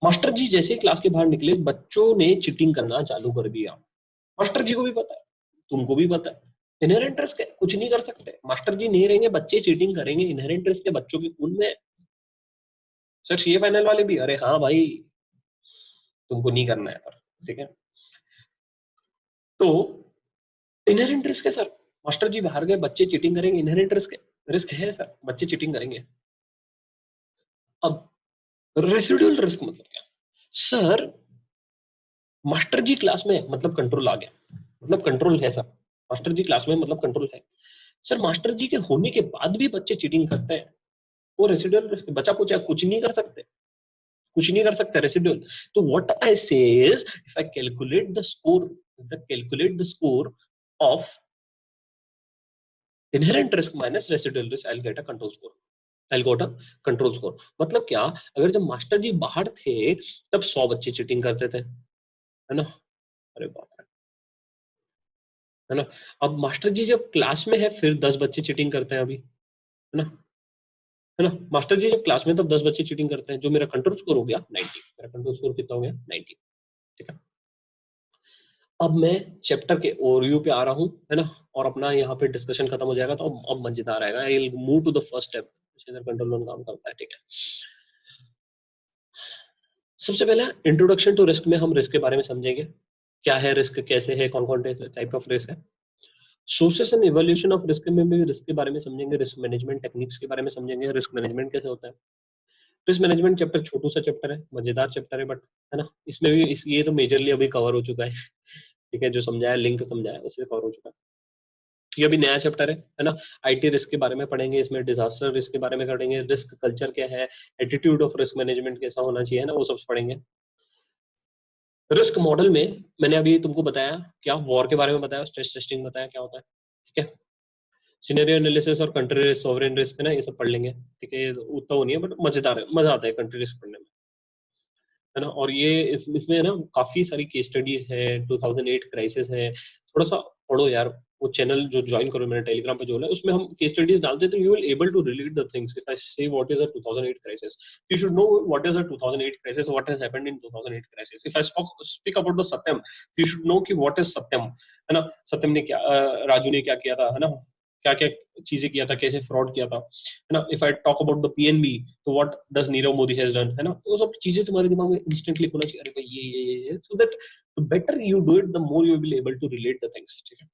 Speaker 1: मास्टर जी जैसे ही क्लास के बाहर निकले, बच्चों ने चीटिंग करना चालू कर दिया। मास्टर जी को भी पता है, तुमको भी पता है, इनहेरेंट रिस्क है, कुछ नहीं कर सकते। मास्टर जी नहीं रहेंगे, बच्चे चीटिंग करेंगे, इनहेरेंट रिस्क है, बच्चों के खून में है। सर सीए फाइनल वाले भी, अरे हाँ भाई, तुमको नहीं करना है पर, ठीक है। तो इनहेरेंट रिस्क है सर, मास्टर जी बाहर गए, बच्चे चीटिंग करेंगे, इनहेरेंट रिस्क है, रिस्क है सर, बच्चे चीटिंग करेंगे। अब रेसिडुअल रिस्क मतलब क्या? सर मास्टर जी क्लास में मतलब कंट्रोल आ गया, मतलब कंट्रोल है सर, मास्टर जी क्लास में मतलब कंट्रोल है। सर मास्टर जी के होने के बाद भी बच्चे चीटिंग करते हैं, वो रेसिडुअल रिस्क, बच्चा कुछ कुछ नहीं कर सकते, कुछ नहीं कर सकते, रेसिडुअल। तो what I say is, if I calculate the score, calculate the score of inherent risk minus residual risk, I will get a control score, I will get a control score. मतलब क्या? अगर जब master जी बाहर थे तब 100 बच्चे cheating करते थे, है ना? अरे बाप रे, है ना? अब मास्टर जी जब क्लास में है फिर 10 बच्चे चीटिंग करते हैं अभी, है ना? है ना? मास्टर जी जब क्लास में तब 10 बच्चे चीटिंग करते हैं, जो मेरा कंट्रोल स्कोर हो गया 90, मेरा कंट्रोल स्कोर कितना हो गया? 90, ठीक है। अब मैं चैप्टर के ओवरव्यू पे आ रहा हूँ, है ना, और अपना यहाँ पे डिस्कशन खत्म हो जाएगा, तो अब मजेदार आएगा। I will move to the first step, control loan काम करता है, ठीक है। सबसे पहले इंट्रोडक्शन टू रिस्क में हम रिस्क के बारे में समझेंगे, क्या है रिस्क, कैसे है, कौन कौन टाइप ऑफ रिस्क है। Sources and evolution of risk में भी रिस्क के बारे में समझेंगे, रिस्क मैनेजमेंट टेक्निक्स के बारे में समझेंगे, रिस्क मैनेजमेंट कैसे होता है। रिस्क मैनेजमेंट चैप्टर छोटू सा चैप्टर है, मजेदार चैप्टर है, बट है ना, इसमें भी ये तो मेजरली अभी कवर हो चुका है, ठीक है, जो समझाया लिंक समझाया उससे कवर हो चुका है। ये अभी नया चैप्टर है ना। आईटी रिस्क के बारे में पढ़ेंगे, इसमें डिजास्टर रिस्क के बारे में पढ़ेंगे, रिस्क कल्चर क्या है, एटीट्यूड ऑफ रिस्क मैनेजमेंट कैसा होना चाहिए ना, वो सब पढ़ेंगे। रिस्क मॉडल में मैंने अभी तुमको बताया क्या, वॉर के बारे में बताया, स्ट्रेस टेस्टिंग बताया क्या होता है, ठीक है। सिनेरियो एनालिसिस और कंट्री रिस्क, सॉवरेन रिस्क है ना, ये सब पढ़ लेंगे, ठीक है। ये उतना वो नहीं है बट मजेदार है, मजा आता है कंट्री रिस्क पढ़ने में, है ना। और ये इसमें ना काफी सारी केस स्टडीज है, 2008 क्राइसिस है, थोड़ा सा पढ़ो यार। वो चैनल जो ज्वाइन करो, मैंने टेलीग्राम पे जो है उसमें हम केस स्टडीज डालते हैं, तो you will able to relate the things. If I say what is a 2008 crisis, you should know what is a 2008 crisis, what has happened in 2008 crisis. If I speak about the Satyam, you should know कि what is Satyam, है ना। सत्यम ने क्या, राजू ने क्या किया था, है ना, क्या क्या चीजें किया था, कैसे फ्रॉड किया था, है ना। If I talk about the PNB, तो what does Nirav Modi has done, है ना। तो वो सब चीजें तुम्हारे दिमाग में इंस्टेंटली होना चाहिए, अरे भाई ये so that the better you do it, the more you will able to relate the things, ठीक है।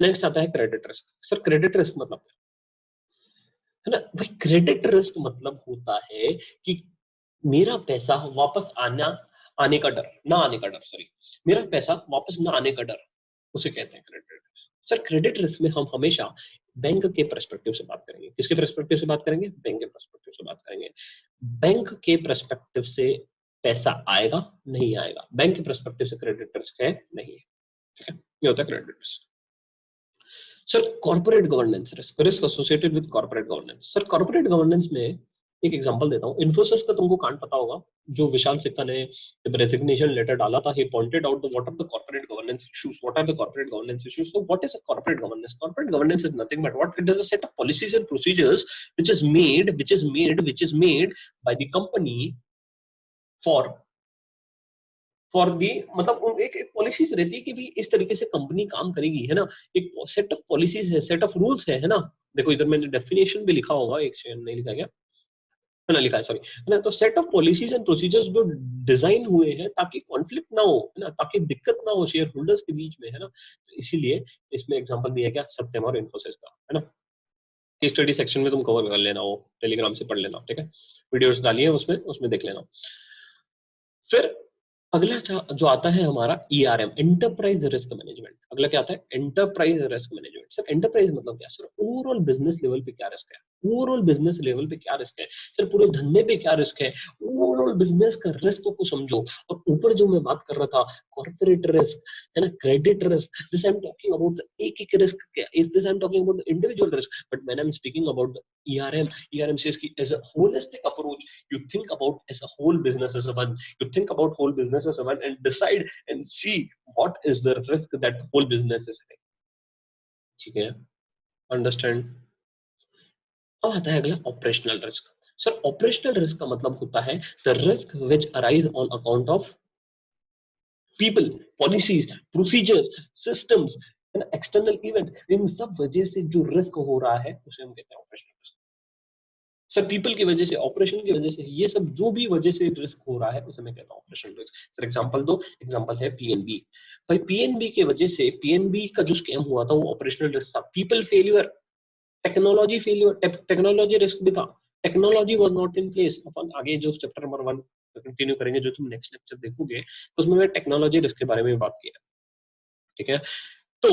Speaker 1: नेक्स्ट आता है credit risk. Sir credit risk मतलब क्या है ना भाई? क्रेडिट रिस्क मतलब होता है कि मेरा पैसा वापस आने का डर, ना आने का डर, सॉरी, मेरा पैसा वापस ना आने का डर, उसे कहते हैं credit risk. Sir credit risk में हम हमेशा बैंक के पर्सपेक्टिव से बात करेंगे। किसके पर्सपेक्टिव से बात करेंगे? बैंक के पर्सपेक्टिव से बात करेंगे। बैंक के पर्सपेक्टिव से पैसा आएगा, नहीं आएगा, बैंक के पर्सपेक्टिव से क्रेडिट रिस्क है, नहीं है, ठीक है। ये होता है credit risk. Sir corporate governance risk, risk associated with corporate governance. Sir corporate governance में एक एग्जांपल देता हूँ, इन्फोसिस का तुमको कांड पता होगा, जो विशाल सिक्का ने जब रेजिग्नेशन लेटर डाला था, he pointed out what are the corporate governance issues, what are the corporate governance issues. So what is a corporate governance? Corporate governance is nothing but what it is a set of policies and procedures which is made by the company for the, मतलब एक policies रहती है कि भी इस तरीके से company काम करेगी, है ना। एक सेट ऑफ पॉलिसीज है, सेट ऑफ रूल्स है ना। देखो इधर मैंने डेफिनेशन भी लिखा होगा, एक सेकंड, नहीं लिखा क्या, है ना, लिखा है, सॉरी, है ना। तो set of policies and procedures जो डिजाइन हुए हैं ताकि कॉन्फ्लिक्ट ना हो, है ना, ताकि दिक्कत ना हो शेयर होल्डर्स के बीच में, है ना। तो इसीलिए इसमें एग्जांपल दिया क्या, सत्यम और इन्फोसिस का, है ना। केस स्टडी सेक्शन में तुम कवर कर लेना, वो टेलीग्राम से पढ़ लेना, ठीक है, वीडियोस डालिए उसमें, उसमें देख लेना। फिर अगला जो आता है हमारा ईआरएम, एंटरप्राइज रिस्क मैनेजमेंट। अगला क्या आता है, enterprise risk management. Sir enterprise मतलब क्या सर, ओवरऑल बिजनेस लेवल पे क्या रिस्क है, ओवरऑल बिजनेस लेवल पे क्या रिस्क है सर, पूरे धंधे पे क्या रिस्क है, ओवरऑल बिजनेस का रिस्क को समझो। और ऊपर जो मैं बात कर रहा था, कॉर्पोरेट रिस्क, है ना, credit risk, this I am talking about एक एक risk, this I am talking about individual risk, but when I am speaking about ERM, ERM says की as a holistic approach, you think about as a whole business as a one, you think about whole business as a one and decide and see what is the risk that whole business is having, ठीक है, understand. अब आता है अगला operational risk. Sir operational risk का मतलब होता है the risk which arise on account of people, policies, procedures, systems, external event, इन सब वजह से जो रिस्क हो रहा है उसे हम कहते हैं ऑपरेशनल रिस्क। सर पीपल की वजह से, ऑपरेशन की वजह से, ये सब जो भी वजह से रिस्क हो रहा है उसे मैं कहता हूँ ऑपरेशनल रिस्क। सर एग्जांपल दो, एग्जांपल है पीएनबी। भाई पीएनबी के वजह से, पीएनबी का जो स्कैम हुआ था वो ऑपरेशनल रिस्क था, people failure, technology failure, technology risk भी था, technology was not in place. अपन आगे जो चैप्टर नंबर 1 कंटिन्यू करेंगे, जो तुम नेक्स्ट लेक्चर देखोगे, तो उसमें मैं टेक्नोलॉजी रिस्क के बारे में बात किया, ठीक है। तो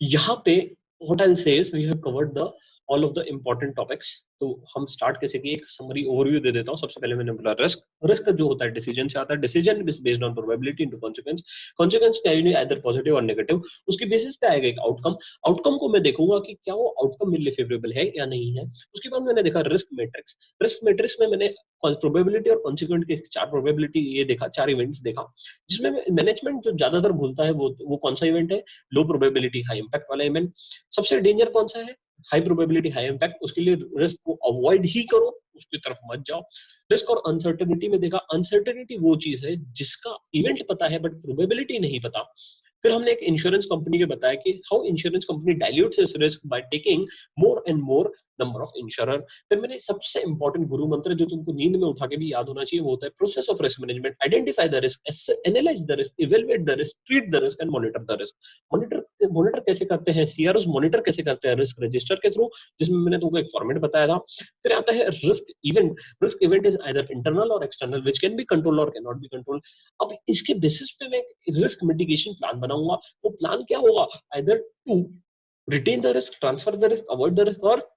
Speaker 1: यहाँ पे what I say is we have covered the all of the important topics. तो हम स्टार्ट कैसे किए, एक समरी ओवरव्यू दे देता हूँ। सबसे पहले मैंने बोला रिस्क, रिस्क जो होता है डिसीजन से आता है, decision is based on probability into consequence, consequence क्या है आइदर पॉजिटिव और नेगेटिव, उसके बेसिस पे आएगा एक आउटकम, आउटकम को मैं देखूंगा कि क्या वो आउटकम मेरे लिए फेवरेबल है या नहीं है। उसके बाद मैंने देखा रिस्क मैट्रिक्स, रिस्क मैट्रिक्स में मैंने प्रोबेबिलिटी और कॉन्सिक्वेंट के चार प्रोबेबिलिटी ये देखा, चार इवेंट्स देखा, जिसमें मैनेजमेंट जो ज्यादातर भूलता है वो कौन सा इवेंट है, लो प्रोबेबिलिटी हाई इंपैक्ट वाला इवेंट। सबसे डेंजर कौन सा है, हाई प्रोबेबिलिटी हाई इंपैक्ट, उसके लिए रिस्क को अवॉइड ही करो, उसकी तरफ मत जाओ। रिस्क और अनसर्टेनिटी में देखा, अनसर्टेनिटी वो चीज है जिसका इवेंट पता है बट प्रोबेबिलिटी नहीं पता। फिर हमने एक इंश्योरेंस कंपनी के बताया कि how insurance company dilutes its risk by taking more and more number of insurer. फिर मैंने सबसे इंपॉर्टेंट गुरु मंत्र जो तुमको नींद में उठा के भी याद होना चाहिए, वो होता है process of risk management, identify the risk, analyse the risk, evaluate the risk, treat the risk and monitor the risk. Monitor monitor कैसे करते हैं, सीआरओ मॉनिटर कैसे करते हैं, रिस्क रजिस्टर के थ्रू, जिसमें मैंने तुमको एक फॉर्मेट बताया था। फिर आता है risk event, risk event is either internal or external which can be control और कैन नॉट बी कंट्रोल। अब इसके बेसिस पे मैं रिस्क मिटिगेशन प्लान बनाऊंगा। वो प्लान क्या होगा, either to retain the risk, transfer the risk, avoid the risk और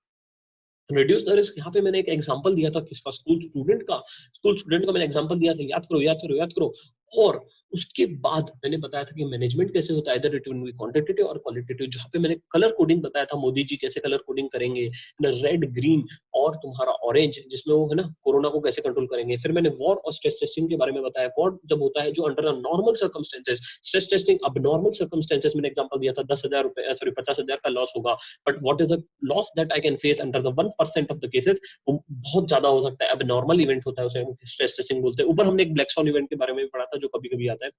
Speaker 1: रिड्यूस द रिस्क। यहाँ पे मैंने एक एग्जांपल दिया था किसका, स्कूल स्टूडेंट का मैंने एग्जांपल दिया था, याद करो याद करो याद करो। और उसके बाद मैंने बताया था कि मैनेजमेंट कैसे होता है, इधर इट विल बी क्वांटिटेटिव और क्वालिटेटिव, जहाँ पे मैंने कलर कोडिंग बताया था, मोदी जी कैसे कलर कोडिंग करेंगे, रेड ग्रीन और तुम्हारा ऑरेंज, जिसमें वो है ना कोरोना को कैसे कंट्रोल करेंगे। फिर मैंने वॉर और स्ट्रेस टेस्टिंग के बारे में बताया, वॉर जब होता है जो under normal circumstances, stress testing अब नॉर्मल सर्कमस्टेंसेस, मैंने एग्जांपल दिया था 10,000 रुपए, सॉरी 50,000 का लॉस होगा, but what is the loss that I can face under the 1% of the cases, वो बहुत ज्यादा हो सकता है। अब नॉर्मल इवेंट होता है उसे हम स्ट्रेस टेस्टिंग बोलते हैं। ऊपर हमने एक ब्लैक सॉन इवेंट के बारे में भी पढ़ा था जो कभी कभी आता है।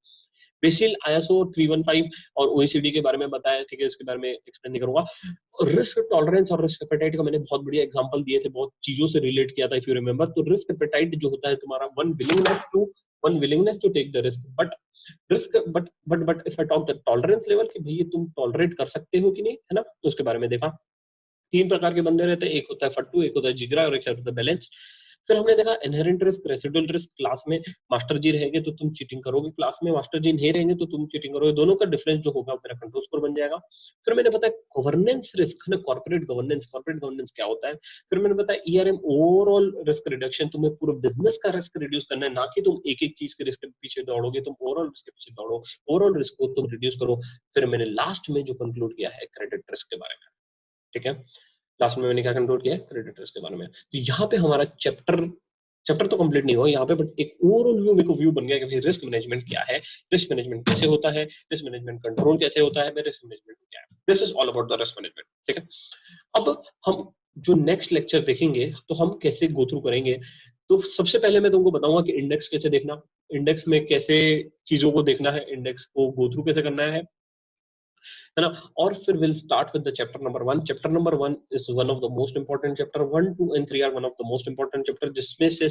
Speaker 1: बेसिल, आईएसओ 315 और ओईसीडी के बारे में बताया, ठीक है, इसके बारे में एक्सप्लेन नहीं करूंगा। रिस्क टॉलरेंस और रिस्क एपेटाइट का मैंने बहुत बढ़िया एग्जांपल दिए थे, बहुत चीजों से रिलेट किया था इफ यू रिमेंबर। तो रिस्क एपेटाइट जो होता है तुम्हारा one willingness to take the risk but if I talk the tolerance level कि भैया तुम टॉलरेट कर सकते हो कि नहीं, है ना, तो उसके बारे में देखा। तीन प्रकार के बंदे रहते हैं, एक होता है फट्टू, एक होता है जिगरा और एक होता है बैलेंस। फिर हमने देखा inherent risk, residual risk, class में मास्टर जी रहेंगे तो तुम चीटिंग करोगे, क्लास में मास्टर जी नहीं रहेंगे तो तुम चीटिंग करोगे, दोनों का डिफरेंस जो होगा मेरा कंट्रोल स्कोर बन जाएगा। फिर मैंने बताया गवर्नेंस रिस्क है ना, कॉर्पोरेट गवर्नेंस क्या होता है। फिर मैंने बताया ईआरएम, ओवरऑल रिस्क रिडक्शन, तुम्हें पूरे बिजनेस का रिस्क रिड्यूस करना है, ना कि तुम एक एक चीज के रिस्क के पीछे दौड़ोगे, तुम ओवरऑल रिस्क के पीछे दौड़ो, ओवरऑल रिस्क को तुम रिड्यूस करो। फिर मैंने लास्ट में जो कंक्लूड किया है क्रेडिट रिस्क के बारे में। ठीक है। लास्ट में मैंने क्या कंट्रोल किया है, क्रेडिट रिस्क के बारे में। तो यहाँ पे हमारा चैप्टर तो कंप्लीट नहीं हुआ यहाँ पे, बट एक ओवरऑल व्यू मेरे को व्यू बन गया कि रिस्क मैनेजमेंट क्या है, रिस्क मैनेजमेंट कैसे होता है, रिस्क मैनेजमेंट कंट्रोल कैसे होता है, रिस्क मैनेजमेंट क्या है। This is all about the risk management. ठीक है, अब हम जो नेक्स्ट लेक्चर देखेंगे तो हम कैसे गो थ्रू करेंगे। तो सबसे पहले मैं तुमको बताऊंगा कि इंडेक्स कैसे देखना, इंडेक्स में कैसे चीजों को देखना है, इंडेक्स को गो थ्रू कैसे करना है ना। और फिर will start with the chapter number 1। Chapter number 1 is one of the most important chapter. 1, 2 and 3 are one of the most important chapter, जिसमें से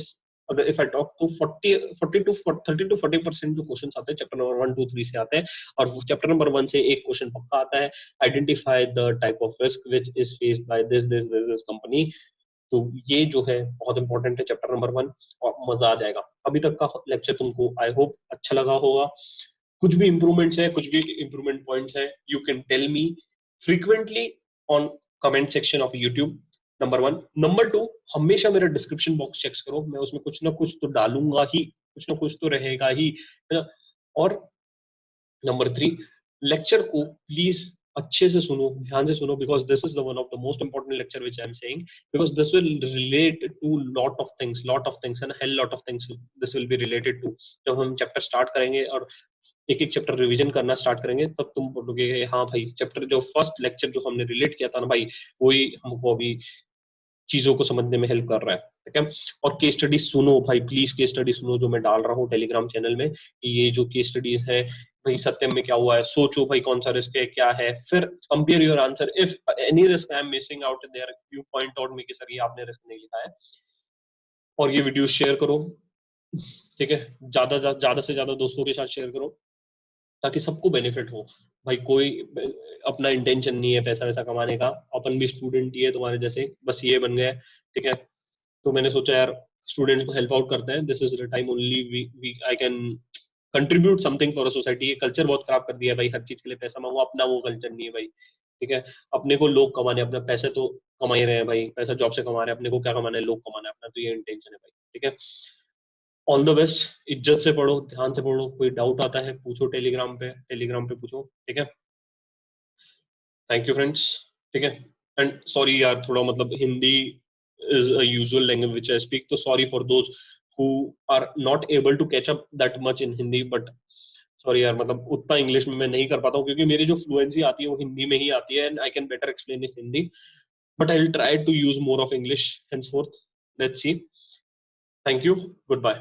Speaker 1: अगर इफ आई टॉक तो 40 टू 30 टू 40% जो क्वेश्चंस आते हैं चैप्टर नंबर 1, 2, 3 से आते हैं। और चैप्टर नंबर 1 से एक क्वेश्चन पक्का आता है, identify the type of risk which is faced by this company. तो ये जो है बहुत इंपॉर्टेंट है चैप्टर नंबर 1, और मजा आ जाएगा। अभी तक का लेक्चर तुमको आई होप अच्छा लगा होगा। कुछ भी इंप्रूवमेंट्स है, कुछ भी इंप्रूवमेंट पॉइंट्स है, you can tell me frequently on comment section of YouTube. Number 1। Number 2, हमेशा मेरा डिस्क्रिप्शन बॉक्स चेक करो, मैं उसमें कुछ ना कुछ तो डालूंगा ही, कुछ ना कुछ तो रहेगा ही, है ना। और नंबर 3, लेक्चर को प्लीज अच्छे से सुनो, ध्यान से सुनो, because this is the one of the most important lecture which I am saying, because this will relate to lot of things and hell lot of things this will be related to. जब हम chapter start करेंगे और एक एक chapter revision करना start करेंगे, तब तुम बोलोगे हाँ भाई चैप्टर जो फर्स्ट लेक्चर जो हमने रिलेट किया था ना भाई, वही हमको अभी चीजों को समझने में हेल्प कर रहा है। ठीक है, और केस स्टडी सुनो भाई, प्लीज केस स्टडी सुनो जो मैं डाल रहा हूँ टेलीग्राम चैनल में। ये जो केस स्टडी है भाई, सत्यम में क्या हुआ है, सोचो भाई कौन सा रिस्क है, क्या है, फिर compare your answer. If any risk I am missing out there, you point out me कि सर ये आपने रिस्क नहीं लिखा है। और ये वीडियो शेयर करो, ठीक है, ज्यादा से ज्यादा दोस्तों के साथ शेयर करो, ताकि सबको बेनिफिट हो। भाई कोई अपना इंटेंशन नहीं है पैसा वैसा कमाने का, अपन भी स्टूडेंट ही है तुम्हारे जैसे, बस ये बन गया है। ठीक है, तो मैंने सोचा यार स्टूडेंट्स को हेल्प आउट करते हैं, this is the time only we I can contribute something for a society. ये कल्चर बहुत खराब कर दिया है भाई, हर चीज के लिए पैसा मांगो, अपना वो कल्चर नहीं है भाई। ठीक है, अपने को लोग कमाने, अपना पैसे तो कमा ही रहे हैं भाई, पैसा जॉब से कमा रहे हैं, अपने को क्या कमाना है, लोग कमाना है अपना, तो ये इंटेंशन है भाई। ठीक है, ऑल द बेस्ट, इज्जत से पढ़ो, ध्यान से पढ़ो, कोई डाउट आता है पूछो टेलीग्राम पे पूछो। ठीक है, थैंक यू फ्रेंड्स। ठीक है, एंड सॉरी यार, थोड़ा मतलब Hindi is a usual language which I speak, तो sorry for those who are not able to catch up that much in Hindi, but sorry यार, मतलब उतना इंग्लिश में मैं नहीं कर पाता हूँ, क्योंकि मेरी जो फ्लुएंसी आती है वो हिंदी में ही आती है, and I can better explain in Hindi, but I will try to use more of English henceforth. Let's see. Thank you. Goodbye.